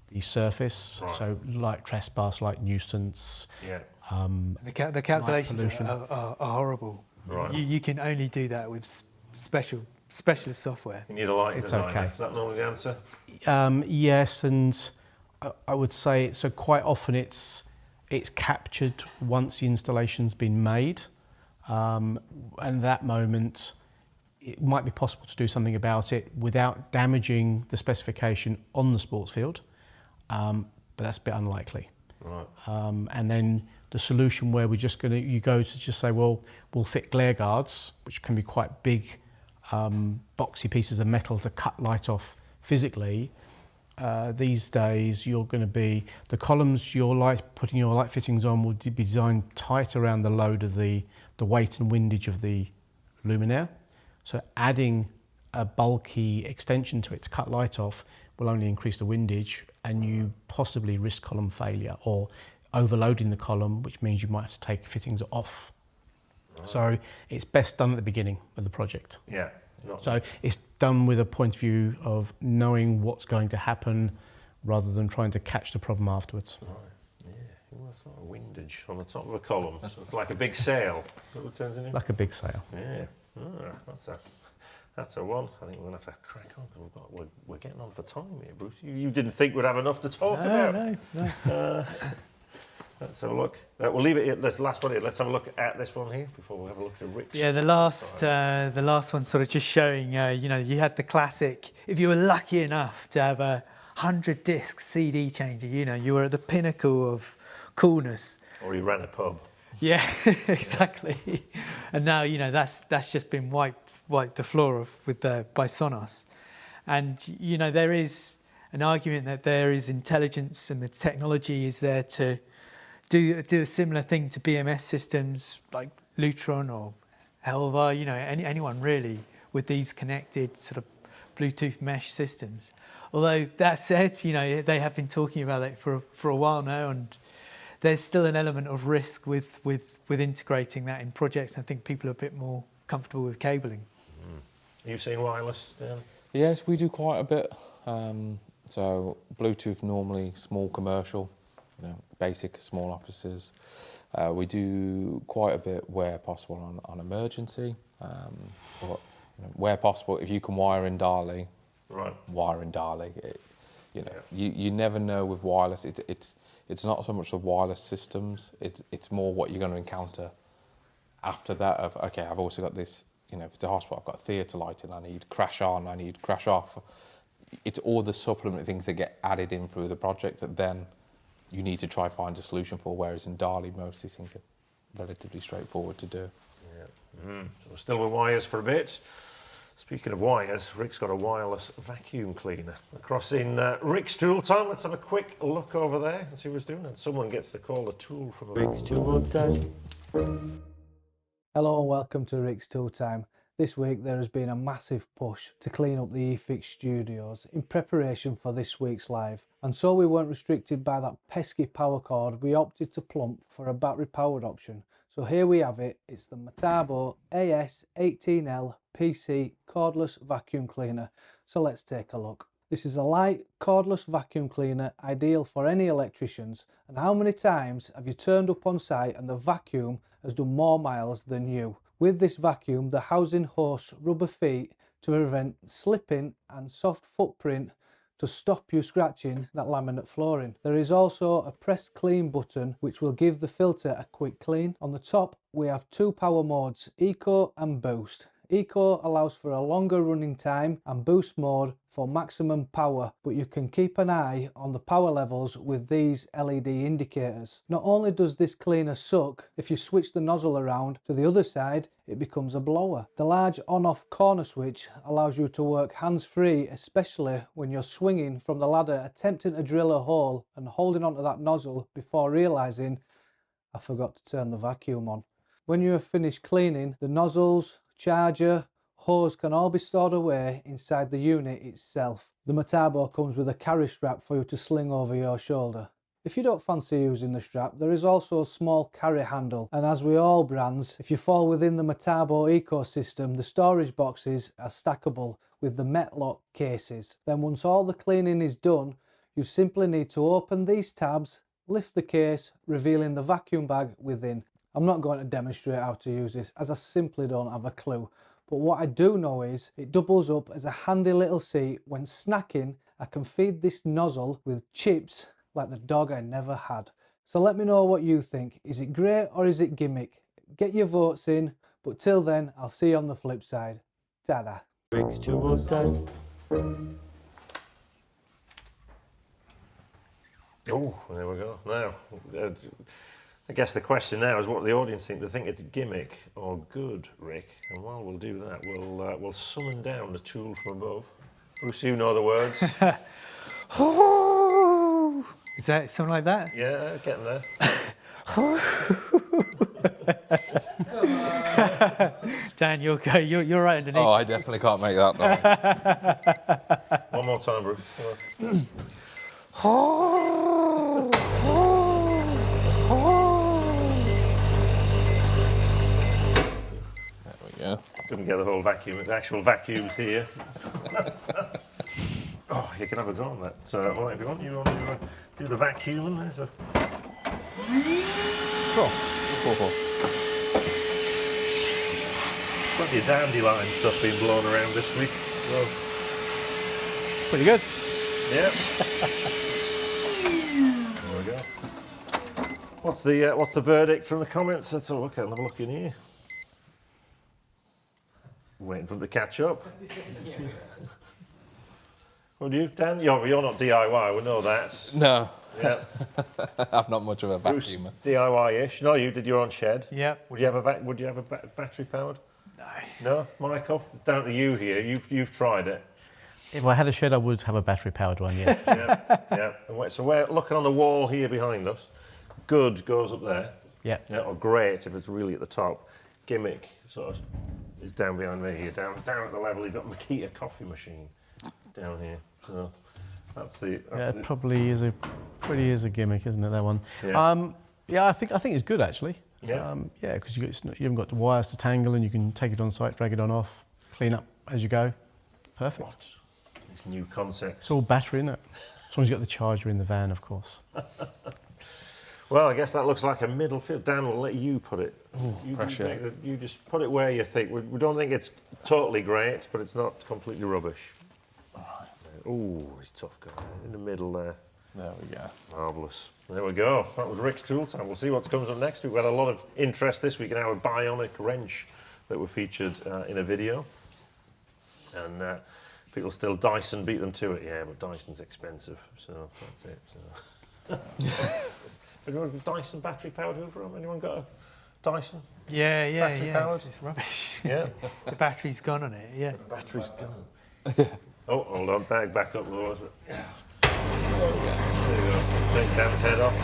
the surface. Right. So light trespass, light nuisance. The calculations are horrible. Right. You can only do that with special specialist software. You need a lighting It's designer. okay. Is that normally the answer? Yes, and I would say so. Quite often, it's captured once the installation's been made, and at that moment, it might be possible to do something about it without damaging the specification on the sports field, but that's a bit unlikely. Right. And then the solution where you go to just say, well, we'll fit glare guards, which can be quite big, boxy pieces of metal to cut light off physically. These days, you're going to be the columns putting your light fittings on will be designed tight around the load of the weight and windage of the luminaire. So adding a bulky extension to it to cut light off will only increase the windage, and you possibly risk column failure or overloading the column, which means you might have to take fittings off. Right. So it's best done at the beginning of the project. Yeah. So it's done with a point of view of knowing what's going to happen rather than trying to catch the problem afterwards. Right. Yeah. Well, it's not a windage on the top of a column. So it's like a big sail. Is that what it turns into? Like a big sail. Yeah. That's a one. I think we're going to have to crack on because we're getting on for time here, Bruce. You didn't think we'd have enough to talk about. No. Let's have a look. We'll leave it here. Let's last one here. Let's have a look at this one here before we have a look at Rick's. Yeah, the last one sort of just showing, you had the classic. If you were lucky enough to have a 100-disc CD changer, you were at the pinnacle of coolness. Or you ran a pub. Yeah, exactly. And now that's just been wiped the floor by Sonos, and there is an argument that there is intelligence and the technology is there to do a similar thing to BMS systems like Lutron or Helva. Anyone really with these connected sort of Bluetooth mesh systems. Although that said, they have been talking about it for a while now, and there's still an element of risk with integrating that in projects. I think people are a bit more comfortable with cabling. Are you seeing wireless, Dan? Yes, we do quite a bit. So Bluetooth normally small commercial, basic small offices. We do quite a bit where possible on emergency. But where possible, if you can wire in Dali, right, wire in Dali. You never know with wireless. It's not so much the wireless systems. It's more what you're going to encounter after that. I've also got this. If it's a hospital, I've got theatre lighting. I need crash on. I need crash off. It's all the supplement things that get added in through the project that then you need to try find a solution for. Whereas in Dali, most of these things are relatively straightforward to do. Yeah. So we're still with wires for a bit. Speaking of wires, Rick's got a wireless vacuum cleaner across in Rick's tool time. Let's have a quick look over there and see what's doing. And someone gets to call a tool from a Rick's tool time. Hello and welcome to Rick's Tool Time. This week there has been a massive push to clean up the eFIXX studios in preparation for this week's live. And so we weren't restricted by that pesky power cord, we opted to plump for a battery powered option. So here we have it, it's the Metabo AS18L PC cordless vacuum cleaner. So let's take a look. This is a light cordless vacuum cleaner ideal for any electricians. And how many times have you turned up on site and the vacuum has done more miles than you? With this vacuum, the housing hosts rubber feet to prevent slipping and soft footprint to stop you scratching that laminate flooring. There is also a press clean button which will give the filter a quick clean. On the top we have two power modes, Eco and Boost. Eco allows for a longer running time and Boost mode for maximum power, but you can keep an eye on the power levels with these LED indicators. Not only does this cleaner suck, if you switch the nozzle around to the other side, it becomes a blower. The large on-off corner switch allows you to work hands-free, especially when you're swinging from the ladder attempting to drill a hole and holding onto that nozzle before realizing I forgot to turn the vacuum on. When you have finished cleaning, the nozzles, charger, hose can all be stored away inside the unit itself. The Metabo comes with a carry strap for you to sling over your shoulder. If you don't fancy using the strap, there is also a small carry handle, and as with all brands, if you fall within the Metabo ecosystem, the storage boxes are stackable with the Metlock cases. Then once all the cleaning is done, you simply need to open these tabs, lift the case, revealing the vacuum bag within. I'm not going to demonstrate how to use this as I simply don't have a clue, but what I do know is it doubles up as a handy little seat. When snacking, I can feed this nozzle with chips like the dog I never had. So let me know what you think. Is it great or is it gimmick? Get your votes in, but till then, I'll see you on the flip side. Ta-da. Oh, there we go. Now, I guess the question now is what do the audience think? They think it's gimmick or good, Rick? And while we'll do that, we'll summon down the tool from above. Bruce, you know the words. Is that something like that? Yeah, getting there. Dan, you're okay. You're right underneath. Oh, I definitely can't make that noise. One more time, Bruce. Come There we go. Couldn't get the whole vacuum. The actual vacuum's here. Oh, you can have a go on that. Well, if you want to do the vacuum, there's a... Plenty of dandelion stuff being blown around this week. Well, Pretty good. yeah. There we go. What's the verdict from the comments? Let's have a look at. Have a look in here. Waiting for them to catch up. What do you, Dan? You're not DIY. We know that. No, Yeah. I'm not much of a Bruce, vacuumer. DIY-ish. No, you did your own shed. Yep. Would you have a battery powered? No. No, Michael. It's down to you here. You've tried it. If I had a shed, I would have a battery-powered one, yeah. Yeah. So we're looking on the wall here behind us. Good goes up there. Yeah. Yeah. Or great if it's really at the top. Gimmick sort of is down behind me here. Down at the level. You've got Makita coffee machine down here. So that's the. Yeah, it probably is a gimmick, isn't it, that one? Yeah. Yeah, I think it's good actually. Yeah. Yeah, because you haven't got the wires to tangle, and you can take it on site, drag it on off, clean up as you go. Perfect. What? These new concepts. It's all battery, isn't it? As long as you've got the charger in the van, of course. Well, I guess that looks like a middle field. Dan, we'll let you put it. Pressure. You just put it where you think. We don't think it's totally great, but it's not completely rubbish. Ooh, he's tough guy. In the middle there. There we go. Marvellous. There we go. That was Rick's tool time. We'll see what comes up next week. We had a lot of interest this week in our bionic wrench that were featured in a video. And people still Dyson beat them to it. Yeah, but Dyson's expensive, so that's it. So. Anyone got a Dyson battery powered Hoover? Anyone got a Dyson? Yeah. Battery powered? It's rubbish. Yeah. The battery's gone on it. Yeah. The battery's gone. Oh, hold on. Back up, Lewis. Yeah. There you go. Take Dan's head off.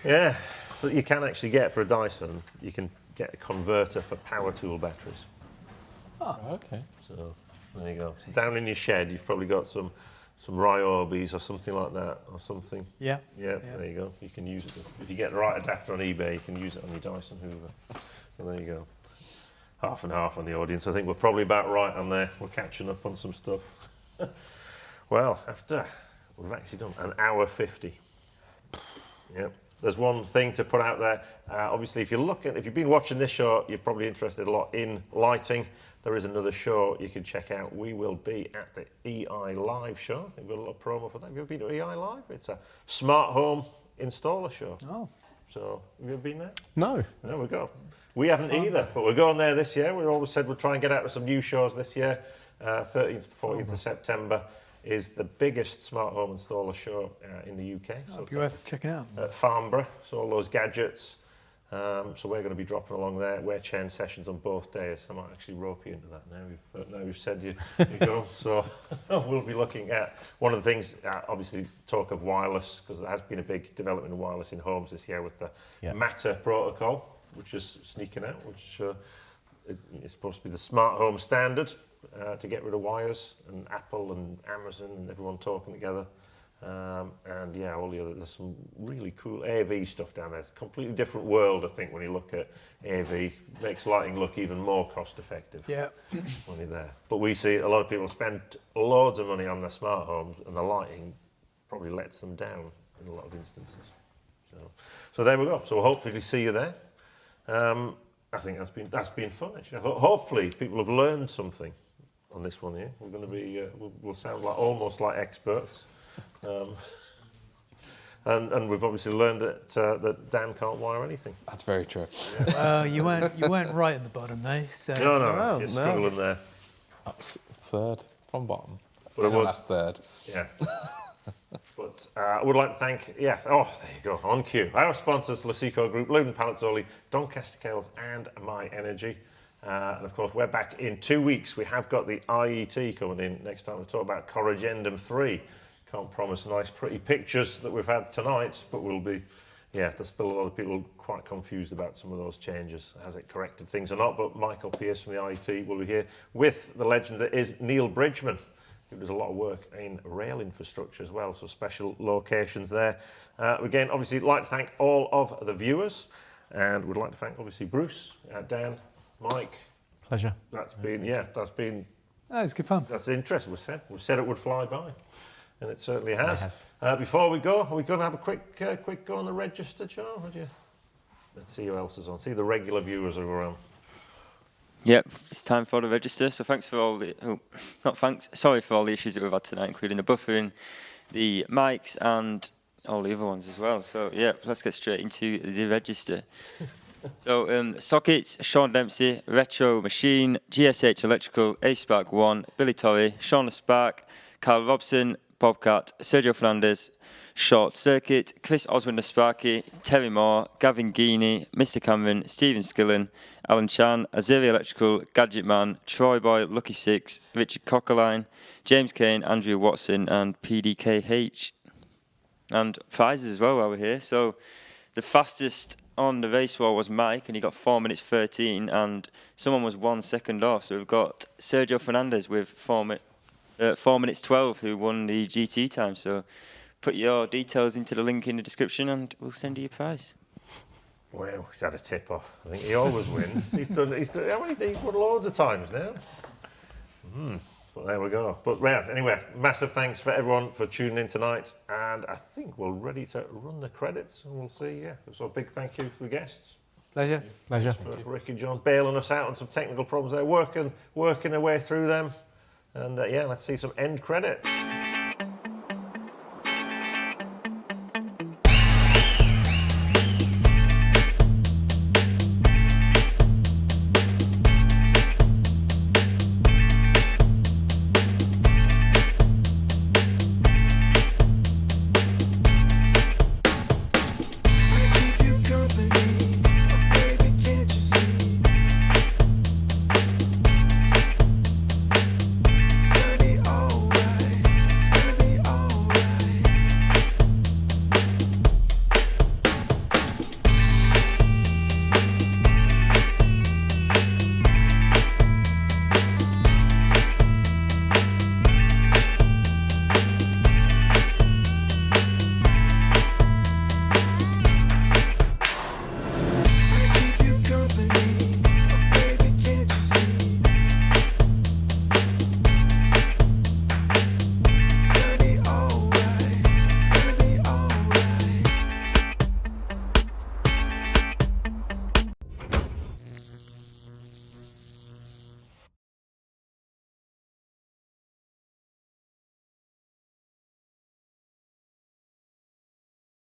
Yeah. But you can actually get, for a Dyson, you can get a converter for power tool batteries. Oh, okay. So there you go. So down in your shed, you've probably got some Ryobis or something like that, or something. Yeah. Yeah, there you go. You can use it. If you get the right adapter on eBay, you can use it on your Dyson Hoover. So there you go. Half and half on the audience. I think we're probably about right on there. We're catching up on some stuff. Well, we've actually done an hour 50. Yep. There's one thing to put out there. Obviously, if you've been watching this show, you're probably interested a lot in lighting. There is another show you can check out. We will be at the EiLIVE show. We've got a little promo for that. Have you ever been to EiLIVE? It's a smart home installer show. Oh. So, have you ever been there? No. There we go. We haven't either, but we're going there this year. We always said we'd try and get out to some new shows this year. 13th to 14th of September is the biggest smart home installer show in the UK. So It'd be worth checking out. at Farnborough, so all those gadgets. So we're going to be dropping along there. We're chairing sessions on both days. I might actually rope you into that now. We've said you go. So we'll be looking at one of the things. Obviously, talk of wireless, because there has been a big development in wireless in homes this year with the Matter protocol, which is sneaking out, which is supposed to be the smart home standard to get rid of wires. And Apple and Amazon and everyone talking together. And yeah, all the other, there's some really cool AV stuff down there. It's a completely different world, I think, when you look at AV. Makes lighting look even more cost effective when you're there. But we see a lot of people spend loads of money on their smart homes, and the lighting probably lets them down in a lot of instances. So there we go. So we'll hopefully see you there. I think that's been fun. Actually, hopefully people have learned something on this one here. We're going to be we'll sound like almost like experts, and we've obviously learned that Dan can't wire anything. That's very true. You weren't right at the bottom though. So No, you're struggling there. That's third from bottom. But That's third. Yeah. But I would like to thank, there you go, on cue. Our sponsors, Lasico Group, Loudon Palazzoli, Doncaster Kells and My Energy. And of course, we're back in 2 weeks. We have got the IET coming in next time to talk about Corrigendum 3. Can't promise nice, pretty pictures that we've had tonight, but we'll be, there's still a lot of people quite confused about some of those changes. Has it corrected things or not? But Michael Pearce from the IET will be here with the legend that is Neil Bridgman, who does a lot of work in rail infrastructure as well, so special locations there. Again, obviously, I'd like to thank all of the viewers, and we'd like to thank, obviously, Bruce, Dan, Mike. Pleasure. That's been, it's good fun. that's interesting. We said it would fly by, and it certainly has. Before we go, are we going to have a quick go on the register, Joe? Let's see who else is on. See the regular viewers are around. Yep, it's time for the register. So thanks for all the, sorry for all the issues that we've had tonight, including the buffering, the mics, and all the other ones as well. So yeah, let's get straight into the register. So sockets, Sean Dempsey, Retro Machine, GSH Electrical, A-Spark 1, Billy Torrey, Sean Spark, Carl Robson, Bobcat, Sergio Fernandez, Short Circuit, Chris Oswin the Sparky, Terry Moore, Gavin Geeney, Mr. Cameron, Stephen Skillen, Alan Chan, Azuri Electrical, Gadget Man, Troy Boy, Lucky Six, Richard Cockerline, James Kane, Andrew Watson, and PDKH. And prizes as well while we're here. So the fastest on the race wall was Mike, and he got 4 minutes 13, and someone was 1 second off. So we've got Sergio Fernandez with 4 minutes 12, who won the GT time. So put your details into the link in the description and we'll send you your prize. Well, he's had a tip off. I think he always wins. He's done how many? He's won loads of times now. But there we go. But anyway, massive thanks for everyone for tuning in tonight. And I think we're ready to run the credits and we'll see. So a big thank you for the guests. Pleasure. Pleasure. For Rick and John bailing us out on some technical problems there, working their way through them. And let's see some end credits.